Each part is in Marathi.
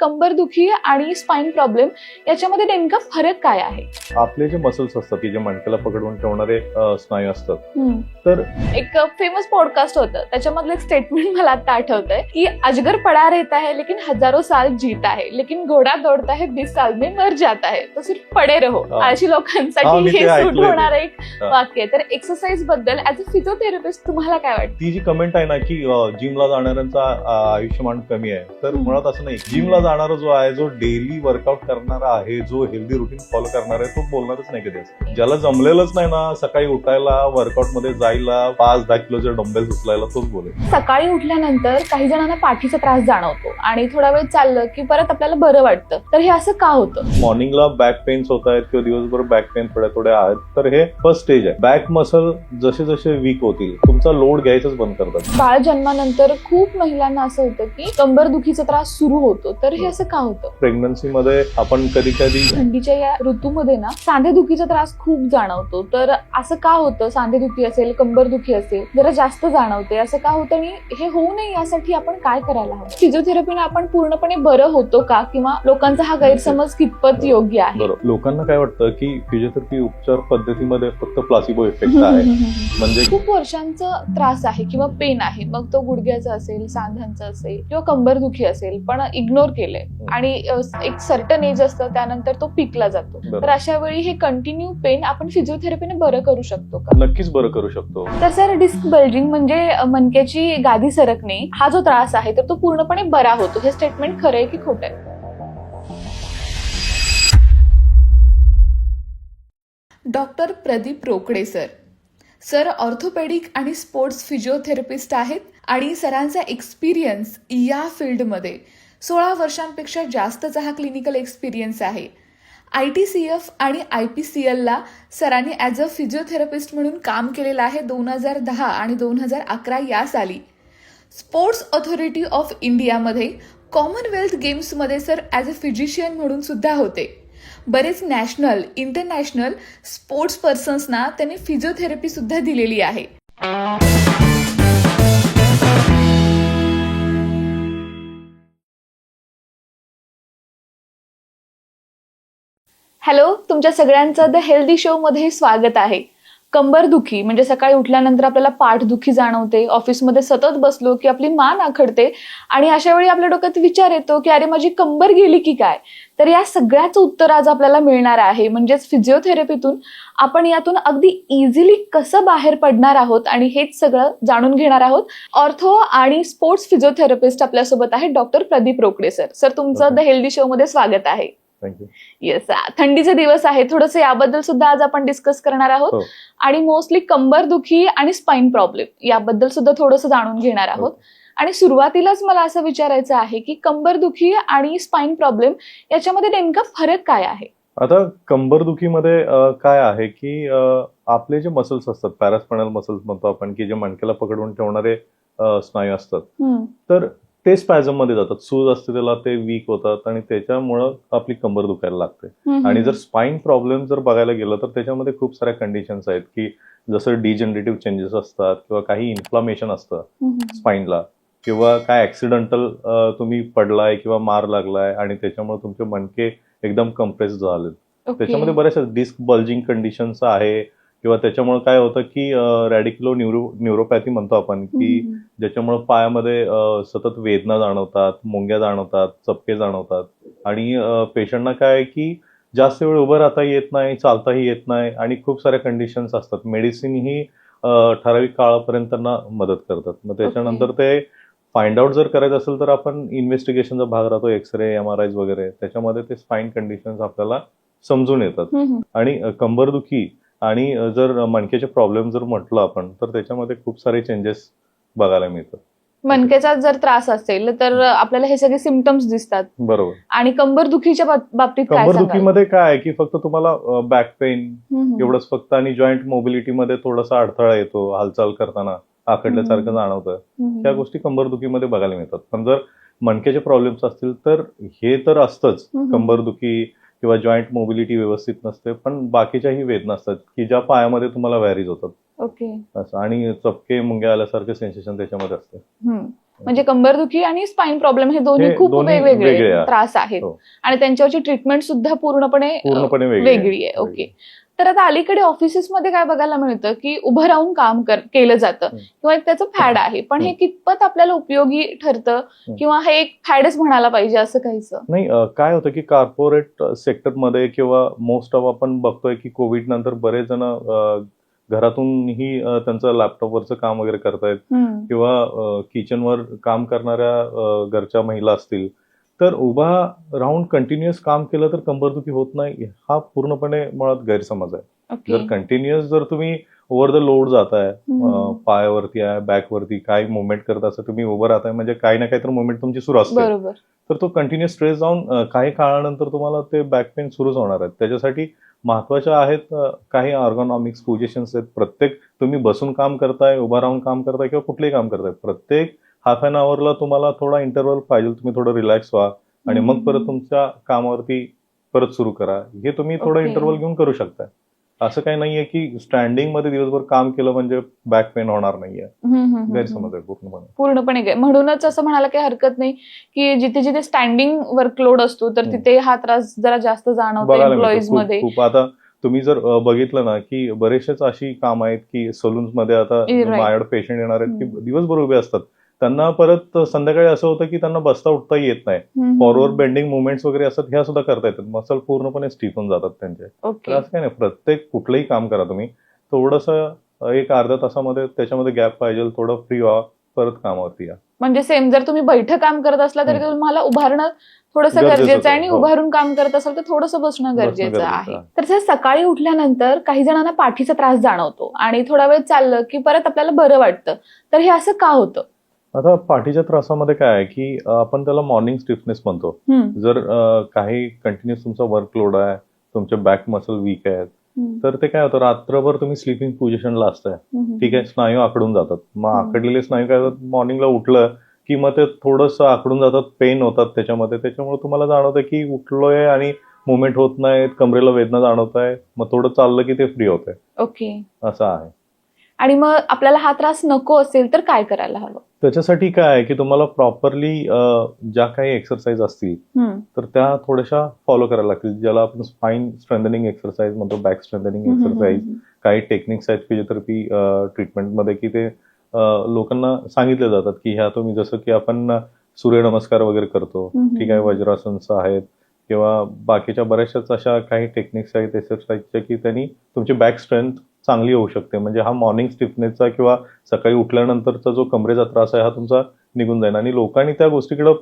कंबरदुखी आणि स्पाइन प्रॉब्लेम याच्यामध्ये नेमका फरक काय आहे? आपले जे मसल्स असतात की जे मणक्याला पकडून ठेवणारे स्नायू असतात, तर एक फेमस पॉडकास्ट होतं, त्याच्यामधलं एक स्टेटमेंट मला आता आठवतंय की अजगर पड़ा रहता है लेकिन हजारों साल जीता है, लेकिन घोड़ा दौड़ता है 20 साल में मर जाता है, तो सिर्फ पडे रहो. अशी लोकांसाठी मी ते हे सूट ऐकलंय ते. होणार एक वाक्य आहे. तर एक्सरसाइज बद्दल ऍज अ फिजिओथेरपिस्ट तुम्हाला काय वाटतं? ती जी कमेंट आहे ना की जिमला जाणाऱ्यांचा आयुष्यमान कमी आहे, तर मुळात असं नाही. जिमला जाणारा जो आहे, जो डेली वर्कआउट करणारा आहे, जो हेल्दी रुटीन फॉलो करणार आहे, तो बोलणारच नाही कधी असं. ज्याला जमलेलंच नाही ना सकाळी उठायला, वर्कआउट मध्ये जायला, 5-10 किलोचे डंबेल्स उचलायला, तोच बोलेल. सकाळी उठल्यानंतर काही जणांना पाठीचा त्रास जाणवतो आणि थोडा वेळ चाललं की परत आपल्याला बरं वाटतं, तर हे असं का होतं? मॉर्निंगला बॅक पेन्स होत आहेत किंवा दिवसभर बॅक पेन थोडे आहेत, तर हे फर्स्ट स्टेज आहे. बॅक मसल जसे जसे वीक होतील, तुमचा लोड घ्यायचंच बंद करतात. बाळ जन्मानंतर खूप महिलांना असं होतं की कंबरदुखीचा त्रास सुरू होतो, तर हे असं का होतं? प्रेग्नन्सी मध्ये आपण कधी कधी थंडीच्या या ऋतूमध्ये ना सांधेदुखीचा त्रास खूप जाणवतो, तर असं का होतं? सांधेदुखी असेल, कंबरदुखी असेल, जरा जास्त जाणवते, असं का होतं आणि हे होऊ नये यासाठी आपण काय करायला हवं? फिजिओथेरपीने आपण पूर्णपणे बरं होतो का, किंवा लोकांचा हा गैरसमज कितपत योग्य आहे? बरोबर. लोकांना काय वाटतं की फिजिओथेरपी उपचार पद्धतीमध्ये फक्त प्लासिबो इफेक्ट आहे, म्हणजे खूप वर्षांचा त्रास आहे किंवा पेन आहे, मग तो गुडघ्याचा असेल, सांध्यांचा असेल किंवा कंबरदुखी असेल, पण इग्नोर केलंय आणि एक सर्टन एज असतं, त्यानंतर तो पीकला जातो, तर अशा वेळी हे कंटिन्यू पेन आपण फिजिओथेरपीने बरं करू शकतो का? नक्कीच बरं करू शकतो. तर सर, डिस्क बल्जिंग म्हणजे मणक्याची गादी सरकणे हा जो त्रास आहे, तर तो पूर्णपणे बरा होतो, हे स्टेटमेंट खरं आहे की खोटं आहे? Doctor Pradeep Rokade sir orthopaedic आणि स्पोर्ट्स फिजिओथेरपिस्ट आहेत आणि सरांचा एक्सपिरियन्स या फील्डमध्ये 16 वर्षांपेक्षा जास्तचा हा क्लिनिकल एक्सपिरियन्स आहे. ITCF आणि IPCL ला सरांनी ॲज अ फिजिओथेरपिस्ट म्हणून काम केलेलं आहे 2010 आणि 2011 या साली. स्पोर्ट्स ऑथॉरिटी ऑफ इंडियामध्ये कॉमनवेल्थ गेम्समध्ये सर ॲज अ फिजिशियन म्हणून सुद्धा होते. बरेच नॅशनल, इंटरनॅशनल स्पोर्ट्स पर्सन्सना त्यांनी फिजिओथेरपी सुद्धा दिलेली आहे. हॅलो, तुमच्या सगळ्यांचं द हेल्दी शो मध्ये स्वागत आहे. कंबरदुखी म्हणजे सकाळी उठल्यानंतर आपल्याला पाठदुखी जाणवते, ऑफिसमध्ये सतत बसलो की आपली मान आखडते आणि अशा वेळी आपल्या डोक्यात विचार येतो की अरे माझी कंबर गेली की काय. तर या सगळ्याचं उत्तर आज आपल्याला मिळणार आहे, म्हणजेच फिजिओथेरपीतून आपण यातून अगदी इझिली कसं बाहेर पडणार आहोत आणि हेच सगळं जाणून घेणार आहोत. ऑर्थो आणि स्पोर्ट्स फिजिओथेरपिस्ट आपल्यासोबत आहे डॉक्टर प्रदीप रोकडे सर तुमचं द हेल्दी शो मध्ये स्वागत आहे. थँक्यू. येस, थंडीचे दिवस आहे, थोडंसं याबद्दल सुद्धा आज आपण डिस्कस करणार आहोत आणि मोस्टली कंबरदुखी आणि स्पाइन प्रॉब्लेम याबद्दल सुद्धा थोडंसं जाणून घेणार आहोत. आणि सुरुवातीलाच मला असं विचारायचं आहे की कंबरदुखी आणि स्पाइन प्रॉब्लेम याच्यामध्ये नेमका फरक काय आहे? आता कंबरदुखीमध्ये काय आहे की आपले जे मसल्स असतात, पॅरास्पायनल मसल्स म्हणतो आपण, की जे मणक्याला पकडून ठेवणारे स्नायू असतात, तर ते स्पॅझम मध्ये जातात. सूज असते त्याला, ते वीक होतात आणि त्याच्यामुळं आपली कंबर दुखायला लागते. आणि जर स्पाइन प्रॉब्लेम जर बघायला गेलं तर त्याच्यामध्ये खूप साऱ्या कंडिशन्स आहेत, की जसं डिजनरेटिव्ह चेंजेस असतात किंवा काही इन्फ्लामेशन असतं स्पाइनला, किंवा काय ऍक्सिडेंटल तुम्ही पडलाय किंवा मार लागलाय आणि त्याच्यामुळे तुमचे मणके एकदम कम्प्रेस झाले. त्याच्यामध्ये बऱ्याचशा डिस्क बल्जिंग कंडिशन्स आहे, किंवा त्याच्यामुळे काय होतं की रॅडिक्युलो न्यूरोपॅथी म्हणतो आपण, की ज्याच्यामुळे पायामध्ये सतत वेदना जाणवतात, मुंग्या जाणवतात, चपके जाणवतात आणि पेशंटना काय आहे की जास्त वेळ उभं राहता येत नाही, चालताही येत नाही आणि खूप साऱ्या कंडिशन्स असतात. मेडिसिन ही ठराविक काळापर्यंत त्यांना मदत करतात. मग त्याच्यानंतर ते फाइंड आउट जर करायचं असेल तर आपण इन्व्हेस्टिगेशनचा भाग राहतो, एक्सरे, MRIs वगैरे, त्याच्यामध्ये ते स्पाइन कंडिशन्स आपल्याला समजून येतात. आणि कंबरदुखी आणि जर मणक्याचे प्रॉब्लेम जर म्हटलं आपण, तर त्याच्यामध्ये खूप सारे चेंजेस बघायला मिळतात. मणक्याचा जर त्रास असेल तर आपल्याला हे सगळे सिम्पटम्स दिसतात. बरोबर. आणि कंबरदुखीच्या बाबतीत काय सांगाल? कंबरदुखीमध्ये काय आहे की फक्त तुम्हाला बॅक पेन एवढंच फक्त, आणि जॉईंट मोबिलिटीमध्ये थोडासा अडथळा येतो, हालचाल करताना आखडल्यासारखं जाणवतं. त्या गोष्टी कंबरदुखीमध्ये बघायला मिळतात. पण जर मणक्याचे प्रॉब्लेम्स असतील तर हे तर असतंच, कंबरदुखी किंवा जॉईंट मोबिलिटी व्यवस्थित नसते, पण बाकीच्याही वेदना असतात की ज्या पायामध्ये तुम्हाला व्हॅरीज होतात. ओके. असं, आणि चपके, मुंग्या आल्यासारखे सेन्सेशन त्याच्यामध्ये असते. म्हणजे कंबरदुखी आणि स्पाइन प्रॉब्लेम हे दोन्ही खूप दोन्ही वेगळे वेगवेगळे आहेत. त्रास आहेत हो. आणि त्यांच्यावरची ट्रीटमेंट सुद्धा पूर्णपणे वेगळी आहे. ओके. तर आता अलीकडे ऑफिसेसमध्ये काय बघायला मिळतं की उभं राहून काम केलं जातं किंवा एक त्याचं फॅड आहे, पण हे कितपत आपल्याला उपयोगी ठरतं किंवा हे एक फॅडच म्हणायला पाहिजे असं काहीच नाही. काय होतं की कॉर्पोरेट सेक्टरमध्ये किंवा मोस्ट ऑफ आपण बघतोय की कोविड नंतर बरेच जण घरातूनही त्यांचं लॅपटॉपवरचं काम वगैरे करतायत किंवा किचनवर काम करणाऱ्या घरच्या महिला असतील, तर उभा राहून कंटिन्युअस काम केलं तर कंबरदुखी होत नाही हा पूर्णपणे मुळात गैरसमज आहे. जर कंटिन्युअस जर तुम्ही ओव्हर द लोड जाताय, पायावरती आहे, बॅकवरती काही मुवमेंट करत असं तुम्ही उभं राहताय म्हणजे काही ना काही तर मुवमेंट तुमची सुरू असते, तर तो कंटिन्युअस स्ट्रेस जाऊन काही काळानंतर तुम्हाला ते बॅक पेन सुरूच होणार आहेत. त्याच्यासाठी महत्वाच्या आहेत काही ऑर्गोनॉमिक्स पोझिशन्स आहेत. प्रत्येक तुम्ही बसून काम करताय, उभा राहून काम करताय किंवा कुठलेही काम करताय, प्रत्येक हाफ एन आवरला तुम्हाला थोडा इंटरव्हल पाहिजे, तुम्ही थोडं रिलॅक्स व्हा आणि मग परत तुमच्या कामावरती परत सुरू करा. हे तुम्ही थोडं इंटरव्हल घेऊन करू शकताय. असं काही नाहीये की स्टँडिंग मध्ये दिवसभर काम केलं म्हणजे बॅक पेन होणार नाहीये. गैरसमज आहे पूर्णपणे. म्हणूनच असं म्हणायला काही हरकत नाही की जिथे जिथे स्टँडिंग वर्कलोड असतो तर तिथे हा त्रास जरा जास्त जाणवतो एम्प्लॉईज मध्ये. खूप. आता तुम्ही जर बघितलं ना की बरेचसेच अशी काम आहेत की सलून्स मध्ये आता माझ्याकडे पेशंट येणार आहेत की दिवसभर उभे असतात, त्यांना परत संध्याकाळी असं होतं की त्यांना बसता उठता येत नाही, फॉरवर्ड बेंडिंग मुवमेंट्स वगैरे असतात, ह्या सुद्धा करता येतात, मसल पूर्णपणे स्टिफ होऊन जातात त्यांचे. तर असं काय नाही, प्रत्येक कुठलंही काम करा तुम्ही थोडंसं एक अर्ध्या तासामध्ये त्याच्यामध्ये गॅप पाहिजे, थोडं फ्री व्हा, परत कामावरती या. म्हणजे सेम जर तुम्ही बैठं काम करत असला तरी तुम्हाला उभारणं थोडंसं गरजेचं आहे आणि उभारून काम करत असाल तर थोडंसं बसणं गरजेचं आहे. तर सकाळी उठल्यानंतर काही जणांना पाठीचा त्रास जाणवतो आणि थोडा वेळ चाललं की परत आपल्याला बरं वाटतं, तर हे असं का होतं? आता पाठीच्या त्रासामध्ये काय आहे की आपण त्याला मॉर्निंग स्टिफनेस म्हणतो. जर काही कंटिन्युअस तुमचा वर्कलोड आहे, तुमचे बॅक मसल वीक आहेत, तर ते काय होतं, रात्रभर तुम्ही स्लीपिंग पोझिशनला असताय, ठीक आहे, स्नायू आकडून जातात. मग आकडलेले स्नायू काय होतात, मॉर्निंगला उठलं की मग ते थोडंसं आकडून जातात, पेन होतात त्याच्यामध्ये, त्याच्यामुळे तुम्हाला जाणवतं की उठलोय आणि मुवमेंट होत नाहीत, कमरेला वेदना जाणवत आहे, मग थोडं चाललं की ते फ्री होतंय. ओके. असं आहे. आणि मग आपल्याला हा त्रास नको असेल तर काय करायला हवं? त्याच्यासाठी काय आहे की तुम्हाला प्रॉपरली ज्या काही एक्सरसाइज असतील तर त्या थोड्याशा फॉलो करायला लागतील, ज्याला आपण स्पाइन स्ट्रेंथनिंग एक्सरसाइज म्हणतो, बॅक स्ट्रेंथनिंग एक्सरसाइज. काही टेक्निक्स आहेत फिजिओथेरपी ट्रीटमेंटमध्ये की ते लोकांना सांगितले जातात की ह्या तुम्ही, जसं की आपण सूर्यनमस्कार वगैरे करतो, ठीक आहे, वज्रासन्स आहेत किंवा बाकीच्या बऱ्याचशाच अशा काही टेक्निक्स आहेत एक्सरसाइजच्या की त्यांनी तुमची बॅक स्ट्रेंथ चांगली होऊ शकते. म्हणजे हा मॉर्निंग स्टिफनेसचा किंवा सकाळी उठल्यानंतरचा जो कमरेचा त्रास आहे हा तुमचा निघून जाईल. आणि लोकांनी त्या गोष्टीकडे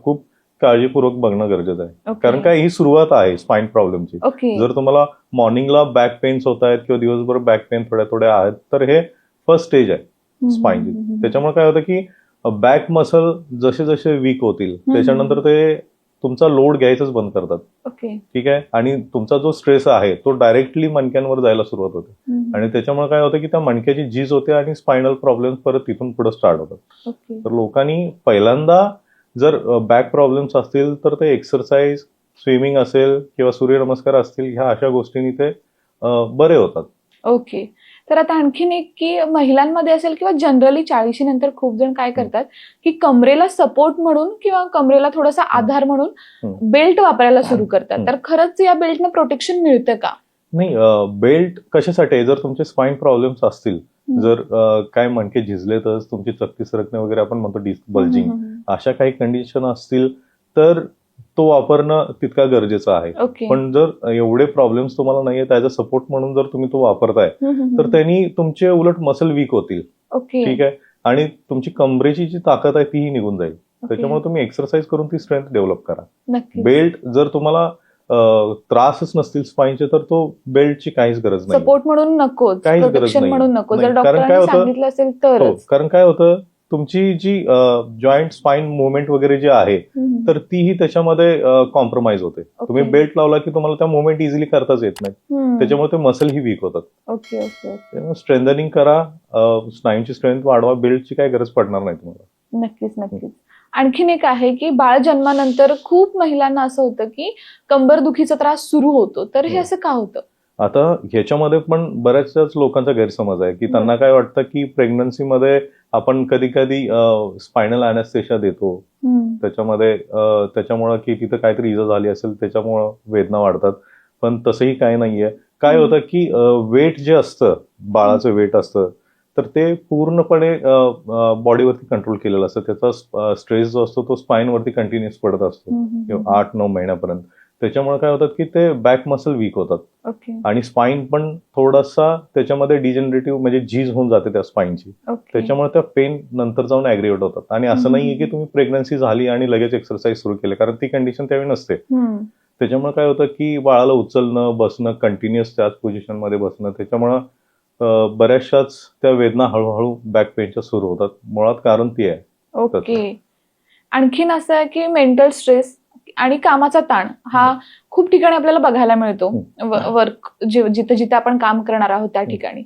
खूप काळजीपूर्वक बघणं गरजेचं आहे, कारण काय ही सुरुवात आहे स्पाइन प्रॉब्लेमची. जर तुम्हाला मॉर्निंगला बॅक पेन्स होत आहेत किंवा दिवसभर बॅक पेन थोड्या थोड्या आहेत तर हे फर्स्ट स्टेज आहे स्पाइनची. त्याच्यामुळे काय होतं की बॅक मसल जसे जसे वीक होतील त्याच्यानंतर ते तुमचा लोड घ्यायचंच बंद करतात, ठीक आहे, आणि तुमचा जो स्ट्रेस आहे तो डायरेक्टली मणक्यांवर जायला सुरुवात होते आणि त्याच्यामुळे काय होतं की त्या मणक्याची झीज होते आणि स्पायनल प्रॉब्लेम परत तिथून पुढे स्टार्ट होतात. तर लोकांनी पहिल्यांदा जर बॅक प्रॉब्लेम्स असतील तर ते एक्सरसाइज, स्विमिंग असेल किंवा सूर्यनमस्कार असतील, ह्या अशा गोष्टींनी ते बरे होतात. ओके. तर आता आणखीन एक की महिलांमध्ये असेल किंवा जनरली 40 नंतर खूप जण काय करतात की कमरेला सपोर्ट म्हणून किंवा कमरेला थोडासा आधार म्हणून बेल्ट वापरायला सुरू करतात. तर खरंच या बेल्टनं प्रोटेक्शन मिळतं का? नाही, बेल्ट कशासाठी आहे, जर तुमचे स्पाइन प्रॉब्लेम्स असतील, जर काय मणके झिजलेतच, तुमची चकती सरकणे वगैरे आपण म्हणतो डिस्क बल्जिंग, अशा काही कंडिशन असतील तर तो वापरणं तितका गरजेचं आहे. पण जर एवढे प्रॉब्लेम्स तुम्हाला नाहीये, त्याचा सपोर्ट म्हणून जर तुम्ही तो वापरताय तर त्यांनी तुमचे उलट मसल वीक होतील, ठीक आहे, आणि तुमची कमरेची जी ताकद आहे तीही निघून जाईल. त्याच्यामुळे तुम्ही एक्सरसाइज करून ती स्ट्रेंथ डेव्हलप करा. बेल्ट जर तुम्हाला त्रासच नसतील स्पाइनचे तर तो बेल्टची काहीच गरज नाही, सपोर्ट म्हणून नको, काहीच गरज नाही. कारण काय होतं, तुमची जी जॉईंट स्पाइन मुवमेंट वगैरे जी आहे तर तीही त्याच्यामध्ये कॉम्प्रोमाइज होते. तुम्ही बेल्ट लावला की तुम्हाला त्या मुवमेंट इझिली करताच येत नाही, त्याच्यामुळे ते मसल ही वीक होतात. स्ट्रेंथनिंग करा, स्नायूंची स्ट्रेंथ वाढवा, बेल्टची काही गरज पडणार नाही तुम्हाला. नक्कीच. आणखीन एक आहे की बाळ जन्मानंतर खूप महिलांना असं होतं की कंबरदुखीचा त्रास सुरू होतो, तर हे असं का होतं? आता ह्याच्यामध्ये पण बऱ्याचशाच लोकांचा गैरसमज आहे की त्यांना काय वाटतं की प्रेग्नन्सीमध्ये आपण कधी कधी स्पायनल अॅनेस्थेशिया देतो त्याच्यामध्ये त्याच्यामुळं की तिथं काहीतरी इजा झाली असेल त्याच्यामुळं वेदना वाढतात, पण तसंही काही नाहीये. काय होतं की वेट जे असतं, बाळाचं वेट असतं, तर ते पूर्णपणे बॉडीवरती कंट्रोल केलेलं असतं. त्याचा स्ट्रेस जो असतो तो स्पाईनवरती कंटिन्युअस पडत असतो 8-9 महिन्यापर्यंत. त्याच्यामुळे काय होतात की ते बॅक मसल वीक होतात आणि स्पाईन पण थोडासा त्याच्यामध्ये डिजेनरेटिव्ह म्हणजे झीज होऊन जाते त्या स्पाईनची. त्याच्यामुळे त्या पेन नंतर जाऊन ऍग्रिवेट होतात. आणि असं नाहीये की तुम्ही प्रेग्नन्सी झाली आणि लगेच एक्सरसाइज सुरू केले, कारण ती कंडिशन त्यावेळी नसते. त्याच्यामुळे काय होतं की बाळाला उचलणं, बसणं, कंटिन्युअस त्याच पोझिशनमध्ये बसणं, त्याच्यामुळं बऱ्याचशाच त्या वेदना हळूहळू बॅक पेनच्या सुरू होतात. मुळात कारण ती आहे. ओके. आणखीन असं आहे की मेंटल स्ट्रेस आणि कामाचा ताण हा खूप ठिकाणी आपल्याला बघायला मिळतो, वर्क जिथे जिथे आपण काम करणार आहोत त्या ठिकाणी.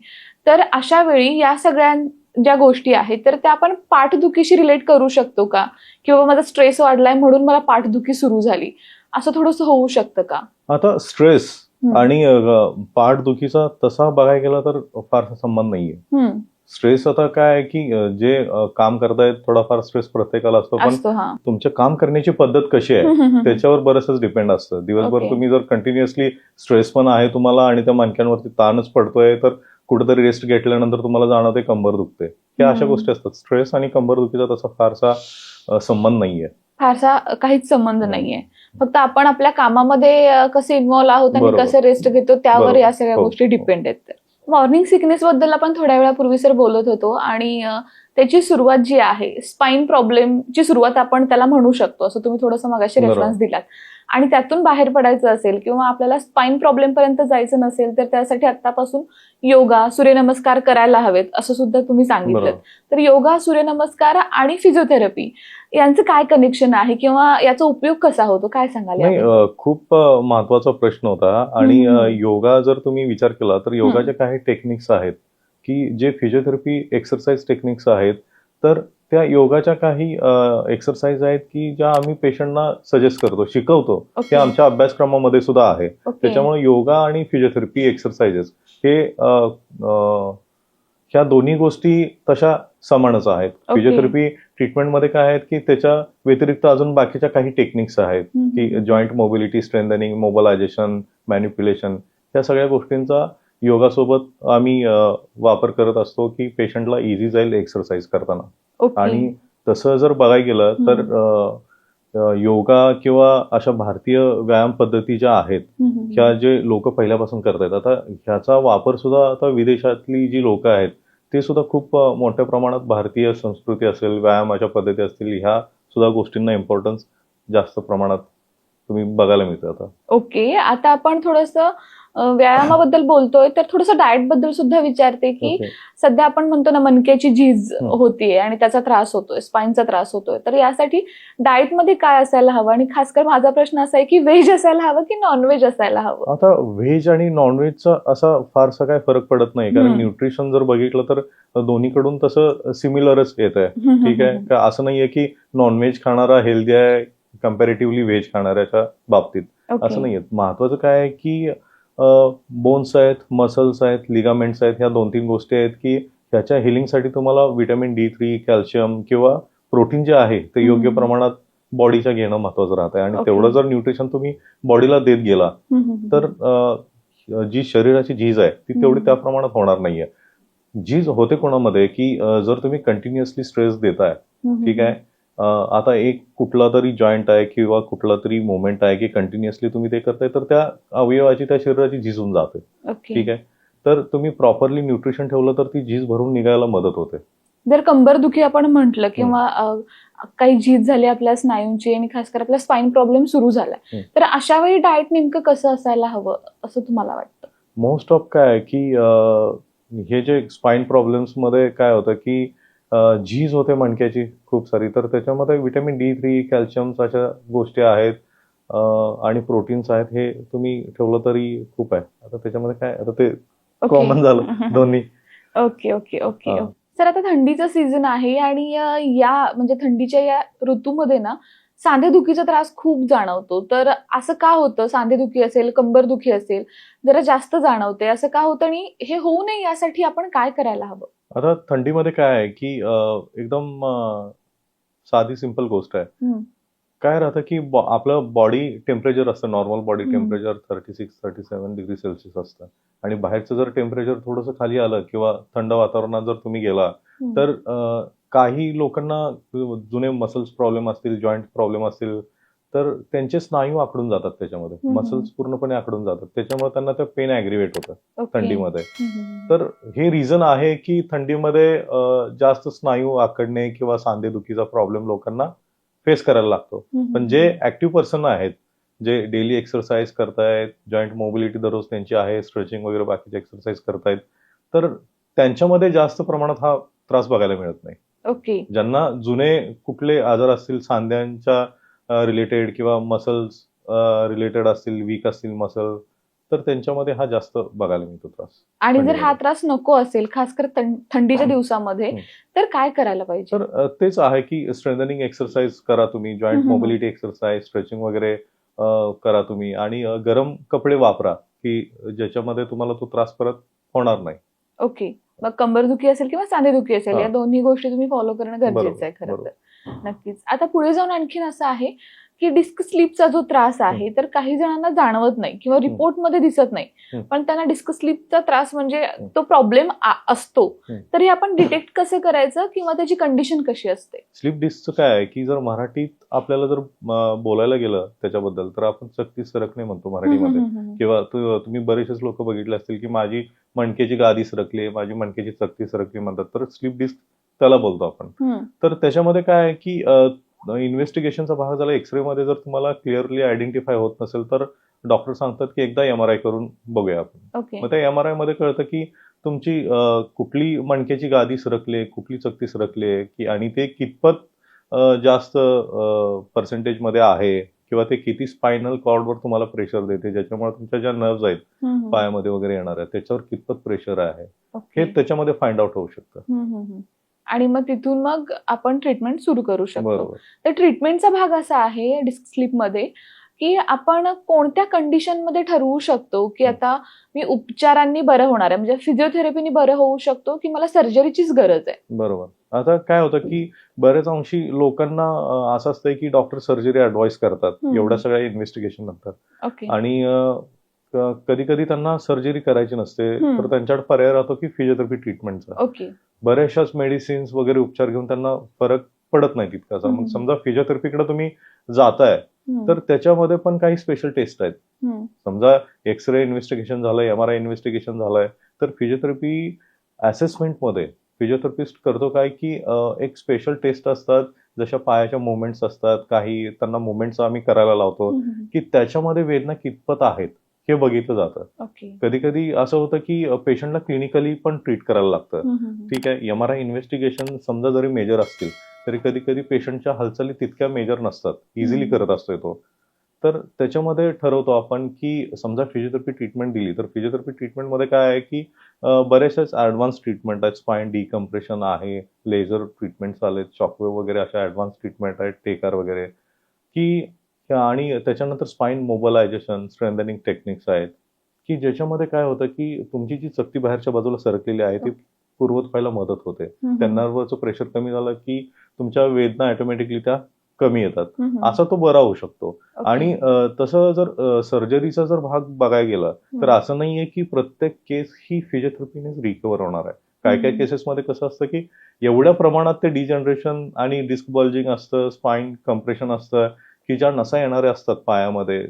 तर अशा वेळी या सगळ्या ज्या गोष्टी आहेत तर त्या आपण पाठदुखीशी रिलेट करू शकतो का, किंवा माझा स्ट्रेस वाढलाय म्हणून मला पाठदुखी सुरू झाली, असं थोडंसं होऊ शकतं का? आता स्ट्रेस आणि पाठदुखीचा तसा बघायला गेला तर फारसा संबंध नाहीये. स्ट्रेस आता काय आहे की जे काम करतायत थोडाफार स्ट्रेस प्रत्येकाला असतो, पण तुमच्या काम करण्याची पद्धत कशी आहे त्याच्यावर बरंचच डिपेंड असतं. दिवसभर तुम्ही जर कंटिन्युअसली स्ट्रेस पण आहे तुम्हाला आणि त्या मणक्यांवरती ताणच पडतोय, तर कुठेतरी रेस्ट घेतल्यानंतर तुम्हाला जाणवते कंबर दुखते. या अशा गोष्टी असतात. स्ट्रेस आणि कंबर दुखीचा तसा फारसा संबंध नाहीये. फारसा काहीच संबंध नाहीये. फक्त आपण आपल्या कामामध्ये कसे इन्व्हॉल्व आहोत आणि कसं रेस्ट घेतो त्यावर या सगळ्या गोष्टी डिपेंड आहेत. मॉर्निंग सिकनेस बद्दल आपण थोड्या वेळापूर्वी सर बोलत होतो आणि त्याची सुरुवात जी आहे स्पाईन प्रॉब्लेमची सुरुवात आपण त्याला म्हणू शकतो, असं तुम्ही थोडंसं मगाशी रेफरन्स दिलात. आणि त्यातून बाहेर पडायचं असेल किंवा आपल्याला स्पाईन प्रॉब्लेम पर्यंत जायचं नसेल तर त्यासाठी आतापासून योगा, सूर्यनमस्कार करायला हवेत असं सुद्धा तुम्ही सांगितलं. तर योगा, सूर्यनमस्कार आणि फिजिओथेरपी यांचं काय कनेक्शन आहे किंवा याचा उपयोग कसा होतो, काय सांगाल? नाही, खूप महत्वाचा प्रश्न होता. आणि योगा जर तुम्ही विचार केला तर योगाचे काही टेक्निक्स आहेत की जे फिजिओथेरपी एक्सरसाइज टेक्निक्स आहेत, तर त्या योगाच्या काही एक्सरसाइज आहेत की ज्या आम्ही पेशंटना सजेस्ट करतो, शिकवतो, ते आमच्या अभ्यासक्रमामध्ये सुद्धा आहे. त्याच्यामुळे योगा आणि फिजिओथेरपी एक्सरसाइजेस हे ह्या दोन्ही गोष्टी तशा समानच आहेत. फिजिओथेरपी ट्रीटमेंटमध्ये काय आहेत की त्याच्या व्यतिरिक्त अजून बाकीच्या काही टेक्निक्स आहेत की joint mobility strengthening, mobilisation, manipulation, या सगळ्या गोष्टींचा योगासोबत आम्ही वापर करत असतो की पेशंटला इझी जाईल एक्सरसाइज करताना. आणि तसं जर बघायला गेलं तर योगा किंवा अशा भारतीय व्यायाम पद्धती ज्या आहेत ह्या जे लोक पहिल्यापासून करतायत, आता ह्याचा वापर सुद्धा आता विदेशातली जी लोक आहेत ते सुद्धा खूप मोठ्या प्रमाणात भारतीय संस्कृती असेल, व्यायामाच्या पद्धती असतील, ह्या सुद्धा गोष्टींना इम्पॉर्टन्स जास्त प्रमाणात तुम्ही बघायला मिळतं आता. ओके. आता आपण थोडंसं व्यायामाबद्दल बोलतोय तर थोडंसं डाएट बद्दल सुद्धा विचारते की सध्या आपण म्हणतो ना मणक्याची झीज होतीये आणि त्याचा त्रास होतोय, स्पाईनचा त्रास होतोय, तर यासाठी डाएट मध्ये काय असायला हवं? आणि खास कर माझा प्रश्न असा आहे की व्हेज असायला हवं की नॉनव्हेज असायला हवं? आता व्हेज आणि नॉनव्हेजचा असा फारसा काय फरक पडत नाही, कारण न्यूट्रिशन जर बघितलं तर दोन्हीकडून तसं सिमिलरच येत आहे. ठीक आहे का? असं नाहीये की नॉनव्हेज खाणारा हेल्दी आहे कम्पॅरेटिव्हली व्हेज खाणाऱ्याच्या बाबतीत, असं नाहीये. महत्वाचं काय आहे की बोन्स आहेत, मसल्स आहेत, लिगामेंट्स आहेत, ह्या 2-3 गोष्टी आहेत की ह्याच्या हिलिंगसाठी तुम्हाला व्हिटॅमिन D3, कॅल्शियम किंवा प्रोटीन जे आहे ते योग्य प्रमाणात बॉडीच्या घेणं महत्वाचं राहत आहे. आणि तेवढं जर न्यूट्रिशन तुम्ही बॉडीला देत गेला तर जी शरीराची झीज आहे ती तेवढी त्या प्रमाणात होणार नाहीये. झीज होते कोणामध्ये की जर तुम्ही कंटिन्युअसली स्ट्रेस देताय, ठीक आहे, आता एक कुठला तरी जॉईंट आहे किंवा कुठला तरी मुवमेंट आहे की कंटिन्युअसली तुम्ही ते करताय, तर त्या अवयवाची, त्या शरीराची झीज होऊन जाते. ठीक आहे, तर तुम्ही प्रॉपरली न्यूट्रिशन ठेवलं तर ती झीज भरून निघायला मदत होते. जर कंबरदुखी आपण म्हटलं किंवा काही झीज झाली आपल्या स्नायूंची आणि खास कर आपला स्पाईन प्रॉब्लेम सुरू झाला, तर अशा वेळी डाएट नेमकं कसं असायला हवं असं तुम्हाला वाटतं? मोस्ट ऑफ काय आहे की हे जे स्पाईन प्रॉब्लेम्स मध्ये काय होतं की झीज होते मणक्याची खूप सारी, तर त्याच्यामध्ये व्हिटॅमिन D3, कॅल्शियम अशा गोष्टी आहेत आणि प्रोटीन्स आहेत, हे तुम्ही ठेवलं तरी खूप आहे. आता त्याच्यामध्ये काय, आता ते कॉमन झालं दोन्ही. Okay okay okay. सर आता थंडीचा सीझन आहे आणि या म्हणजे थंडीच्या या ऋतूमध्ये ना सांधेदुखीचा त्रास खूप जाणवतो, तर असं का होतं? सांधेदुखी असेल, कंबरदुखी असेल, जरा जास्त जाणवते, असं का होतं आणि हे होऊ नये यासाठी आपण काय करायला हवं? आता थंडीमध्ये काय आहे की एकदम साधी सिंपल गोष्ट आहे. हं, काय राहतं की आपलं बॉडी टेम्परेचर असतं, नॉर्मल बॉडी हं. टेम्परेचर 36-37 डिग्री सेल्सिअस असतं आणि बाहेरचं जर टेम्परेचर थोडंसं खाली आलं किंवा थंड वातावरणात जर तुम्ही गेला हं. तर काही लोकांना जुने मसल्स प्रॉब्लेम असतील, जॉईंट प्रॉब्लेम असतील, तर त्यांचे स्नायू आखडून जातात त्याच्यामध्ये. हं, हं. मसल्स पूर्णपणे आखडून जातात. त्याच्यामुळे त्यांना ते पेन ॲग्रिव्हेट होतं ओके. थंडीमध्ये. हं, हं, तर हे रिझन आहे की थंडीमध्ये जास्त स्नायू आखडणे किंवा सांधेदुखीचा प्रॉब्लेम लोकांना फेस करायला लागतो. हं. पण जे ऍक्टिव्ह पर्सन आहेत, जे डेली एक्सरसाइज करतायत, जॉईंट मोबिलिटी दररोज त्यांची आहे, स्ट्रेचिंग वगैरे बाकीचे एक्सरसाइज करतायत, तर त्यांच्यामध्ये जास्त प्रमाणात हा त्रास बघायला मिळत नाही. ओके. ज्यांना जुने कुठले आजार असतील सांध्यांच्या रिलेटेड किंवा मसल्स रिलेटेड असतील, वीक असतील मसल, तर त्यांच्यामध्ये हा जास्त बघायला मिळतो त्रास. आणि जर हा थंडीमध्ये. त्रास नको असेल, खासकर थंडीच्या दिवसामध्ये, हं. तर काय करायला पाहिजे? तर तेच आहे की स्ट्रेंथनिंग एक्सरसाइज करा तुम्ही, जॉईंट हं, हं, हं. मोबिलिटी एक्सरसाइज, स्ट्रेचिंग वगैरे करा तुम्ही आणि गरम कपडे वापरा की ज्याच्यामध्ये तुम्हाला तो त्रास परत होणार नाही. ओके. मग कंबरदुखी असेल किंवा सांधेदुखी असेल, या हां. दोन्ही गोष्टी तुम्ही फॉलो करणं गरजेचं बरोबर, आहे खरं बरोबर. तर. नक्कीच. आता पुढे जाऊन आणखीन असं आहे, की डिस्क स्लिपचा जो त्रास आहे, तर काही जणांना जाणवत नाही किंवा रिपोर्टमध्ये दिसत नाही. हं. पण त्यांना डिस्क स्लिपचा त्रास म्हणजे हं. तो प्रॉब्लेम असतो. हं. तर हे आपण डिटेक्ट कसं करायचं किंवा त्याची कंडिशन कशी असते? स्लीप डिस्कचं काय आहे की जर मराठीत आपल्याला जर बोलायला गेलं त्याच्याबद्दल तर आपण चकती सरकणे म्हणतो मराठीमध्ये. किंवा तुम्ही बरेचसेच लोक बघितले असतील की माझी मणकेची गादी सरकली, माझी मणकेची चकती सरकली म्हणतात. तर स्लीप डिस्क त्याला बोलतो आपण. हं. तर त्याच्यामध्ये काय आहे की इन्व्हेस्टिगेशनचा भाग झाला. एक्सरे मध्ये जर तुम्हाला क्लिअरली आयडेंटिफाय होत नसेल तर डॉक्टर सांगतात की एकदा MRI करून बघूया आपण. ओके. मग त्या MRI मध्ये कळतं की तुमची कुठली मणकेची गादी सरकली, कुठली चकती सरकली की आणि ते कितपत जास्त पर्सेंटेजमध्ये आहे किंवा ते किती स्पायनल कॉर्डवर तुम्हाला प्रेशर देते, ज्याच्यामुळे तुमच्या ज्या नर्व्स आहेत हं, हं. पायामध्ये वगैरे येणार त्याच्यावर कितपत प्रेशर आहे, ओके. हे त्याच्यामध्ये फाइंड आउट होऊ शकतं. हं, हं, हं. आणि मग तिथून मग आपण ट्रीटमेंट सुरू करू शकतो. बरोबर. तर ट्रीटमेंटचा भाग असा आहे डिस्क स्लिपमध्ये, की आपण कोणत्या कंडिशनमध्ये ठरवू शकतो, की आता मी उपचारांनी बरं होणार आहे, म्हणजे फिजिओथेरपीने बरं होऊ शकतो, की मला सर्जरीचीच गरज आहे? बरोबर. आता काय होतं की बऱ्याच अंशी लोकांना असं असतंय की डॉक्टर सर्जरी ऍडवाइस करतात हं. एवढ्या सगळ्या इन्व्हेस्टिगेशन नंतर ओके. आणि कधी कधी त्यांना सर्जरी करायची नसते, हं. तर त्यांच्याकडे पर्याय राहतो की फिजिओथेरपी ट्रीटमेंटचा. ओके. बऱ्याचशाच मेडिसिन्स वगैरे उपचार घेऊन त्यांना फरक पडत नाही तितकासा. हं, मग हं. समजा फिजिओथेरपीकडे तुम्ही जाताय हं. तर त्याच्यामध्ये पण काही स्पेशल टेस्ट आहेत. हं. समजा एक्सरे इन्व्हेस्टिगेशन झालंय, MRI इन्व्हेस्टिगेशन झालंय, तर फिजिओथेरपी असेसमेंटमध्ये फिजिओथेरपिस्ट करतो काय की एक स्पेशल टेस्ट असतात, जशा पायाच्या मुवमेंट्स असतात, काही त्यांना मुवमेंट्स आम्ही करायला लावतो हं, हं. की त्याच्यामध्ये वेदना कितपत आहेत हे बघितलं जातं. ओके. कधी कधी असं होतं की पेशंटला क्लिनिकली पण ट्रीट करायला लागतं. हं, हं, हं. ठीक आहे, MRI इन्व्हेस्टिगेशन समजा जरी मेजर असतील तरी कधी कधी पेशंटच्या हालचाली तितक्या मेजर नसतात, इझिली करत असतोय तो. तर त्याच्यामध्ये ठरवतो आपण की समजा फिजिओथेरपी ट्रीटमेंट दिली तर फिजिओथेरपी ट्रीटमेंटमध्ये काय आहे की बरेचसेच ऍडव्हान्स ट्रीटमेंट आहेत. स्पाइन डिकम्प्रेशन आहे, लेझर ट्रीटमेंट्स आलेत, शॉकवेव्ह वगैरे अशा ऍडव्हान्स ट्रीटमेंट आहेत, टेकार वगैरे की आणि त्याच्यानंतर स्पाइन मोबलायझेशन, स्ट्रेंथनिंग टेक्निक्स आहेत की ज्याच्यामध्ये काय होतं की तुमची जी चकती बाहेरच्या बाजूला सरकलेली आहे ती पूर्वत व्हायला मदत होते. हं, त्या हं. नर्वचं प्रेशर कमी झालं की तुमच्या वेदना ऑटोमॅटिकली त्या कमी येतात. हं, हं. असा तो बरा होऊ शकतो. ओके. आणि तसं जर सर्जरीचा जर भाग बघायला गेला तर हं. असं नाहीये की प्रत्येक केस ही फिजिओथेरपीनेच रिकव्हर होणार आहे. काय काय हं. केसेसमध्ये कसं असतं की एवढ्या प्रमाणात ते डिजनरेशन आणि डिस्क बल्जिंग असतं, स्पाइन कम्प्रेशन असतं की ज्या नसा येणाऱ्या असतात पायामध्ये,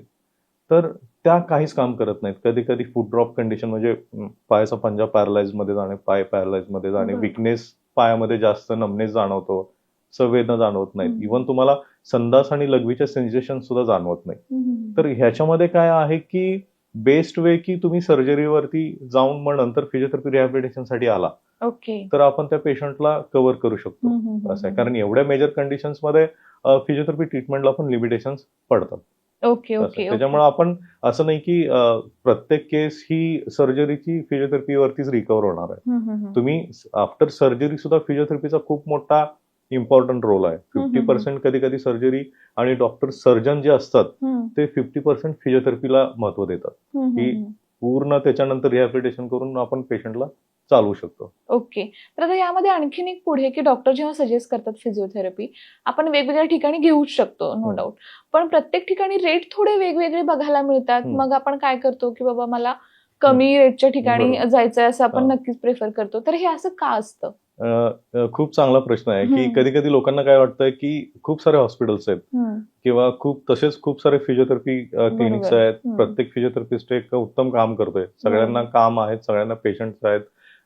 तर त्या काहीच काम करत नाहीत. कधी कधी फूट ड्रॉप कंडिशन म्हणजे पायाचा पंजा पॅरलाइज मध्ये जाणे, पाय पॅरलाइज मध्ये जाणे, बरं. विकनेस पायामध्ये जास्त नमनेस जाणवतो, संवेदना जाणवत नाहीत, हं. इव्हन तुम्हाला संडास आणि लघवीचे सेन्सेशन सुद्धा जाणवत नाही. हं, हं, हं. तर ह्याच्यामध्ये काय आहे की बेस्ट वे की तुम्ही सर्जरीवरती जाऊन मग नंतर फिजिओथेरपी रिहॅबिलिटेशनसाठी आला ओके. तर आपण त्या पेशंटला कव्हर करू शकतो. हं, हं, हं, असं आहे, हं. कारण एवढ्या मेजर कंडिशन्समध्ये फिजिओथेरपी ट्रीटमेंटला पण लिमिटेशन्स पडतात. ओके, असं ओके, आहे. ओके. त्याच्यामुळे आपण असं नाही की प्रत्येक केस ही सर्जरीची फिजिओथेरपीवरतीच रिकव्हर होणार आहे. हं, हं, हं. तुम्ही आफ्टर सर्जरी सुद्धा फिजिओथेरपीचा खूप मोठा इम्पॉर्टंट रोल आहे. 50% कधी कधी सर्जरी आणि डॉक्टर सर्जन जे असतात ते 50% फिजिओथेरपीला महत्व देतात की पूर्ण त्याच्यानंतर रिहॅबिलिटेशन करून आपण पेशंटला चालवू शकतो. ओके. तर आता यामध्ये आणखीन एक पुढे की डॉक्टर जेव्हा सजेस्ट करतात फिजिओथेरपी, आपण वेगवेगळ्या ठिकाणी घेऊच शकतो, नो डाऊट. पण प्रत्येक ठिकाणी रेट थोडे वेगवेगळे बघायला मिळतात. मग आपण काय करतो की बाबा मला कमी रेटच्या ठिकाणी बरोबर. जायचंय असं आपण नक्कीच प्रेफर करतो. तर हे असं का असतं? खूप चांगला प्रश्न आहे की कधी कधी लोकांना काय वाटतं की खूप सारे हॉस्पिटल्स आहेत किंवा तसेच खूप सारे फिजिओथेरपी क्लिनिक्स आहेत. प्रत्येक फिजिओथेरपिस्ट एक उत्तम काम करतोय. सगळ्यांना काम आहेत, सगळ्यांना पेशंट्स आहेत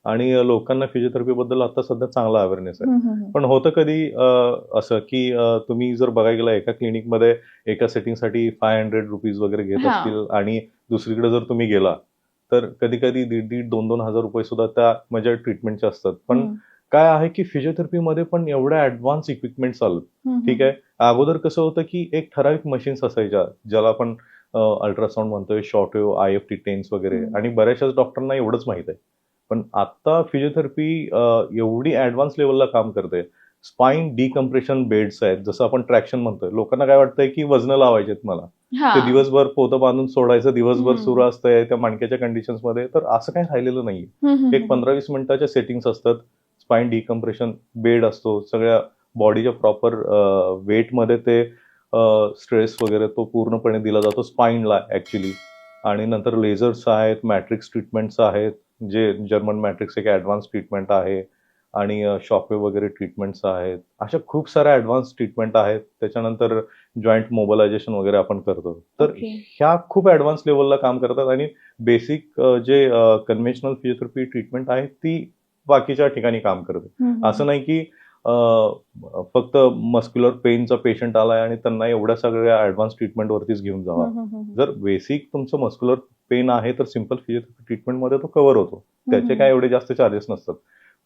आणि लोकांना फिजिओथेरपी बद्दल आता सध्या चांगला अवेअरनेस आहे. पण होतं कधी असं की तुम्ही जर बघायला गेला एका क्लिनिकमध्ये एका सेटिंगसाठी ₹500 वगैरे घेत असतील आणि दुसरीकडे जर तुम्ही गेला तर कधी कधी 1,500-2,000 रुपये सुद्धा त्या म्हणजे ट्रीटमेंटचे असतात. पण काय आहे की फिजिओथेरपीमध्ये पण एवढ्या ऍडव्हान्स इक्विपमेंट्स आलं. ठीक आहे. अगोदर कसं होतं की एक ठराविक मशीन्स असायच्या ज्याला आपण अल्ट्रासाऊंड म्हणतोय, शॉर्टवेव्ह, IFT टेन्स वगैरे आणि बऱ्याचशाच डॉक्टरांना एवढंच माहित आहे. पण आता फिजिओथेरपी एवढी ऍडव्हान्स लेवलला काम करते. स्पाईन डिकम्प्रेशन बेड्स आहेत, जसं आपण ट्रॅक्शन म्हणतोय. लोकांना काय वाटतंय की वजनं लावायचेत मला, ते दिवसभर पोतं बांधून सोडायचं, दिवसभर सुरू असतंय त्या मणक्याच्या कंडिशन्स मध्ये. तर असं काही राहिलेलं नाहीये. एक 15-20 मिनिटाच्या सेटिंग्स असतात. स्पाईन डिकम्प्रेशन बेड असतो, सगळ्या बॉडीच्या प्रॉपर वेटमध्ये ते स्ट्रेस वगैरे तो पूर्णपणे दिला जातो स्पाईनला ऍक्च्युली. आणि नंतर लेझर्स आहेत, मॅट्रिक्स ट्रीटमेंट्स आहेत, जे जर्मन मॅट्रिक्स एक ऍडव्हान्स ट्रीटमेंट आहे आणि शॉकवेव्ह वगैरे ट्रीटमेंट्स आहेत. अशा खूप साऱ्या ऍडव्हान्स ट्रीटमेंट आहेत. त्याच्यानंतर जॉईंट मोबिलायझेशन वगैरे आपण करतो. तर ह्या खूप ऍडव्हान्स लेवलला काम करतात आणि बेसिक जे कन्व्हेन्शनल फिजिओथेरपी ट्रीटमेंट आहे ती बाकीच्या ठिकाणी काम करते. असं नाही की फक्त मस्क्युलर पेनचा पेशंट आलाय आणि त्यांना एवढ्या सगळ्या ऍडव्हान्स ट्रीटमेंट वरतीच घेऊन जावा. जर बेसिक तुमचं मस्क्युलर पेन आहे तर सिम्पल फिजिओथेरपी ट्रीटमेंटमध्ये तो कव्हर होतो. त्याचे काय एवढे जास्त चार्जेस नसतात.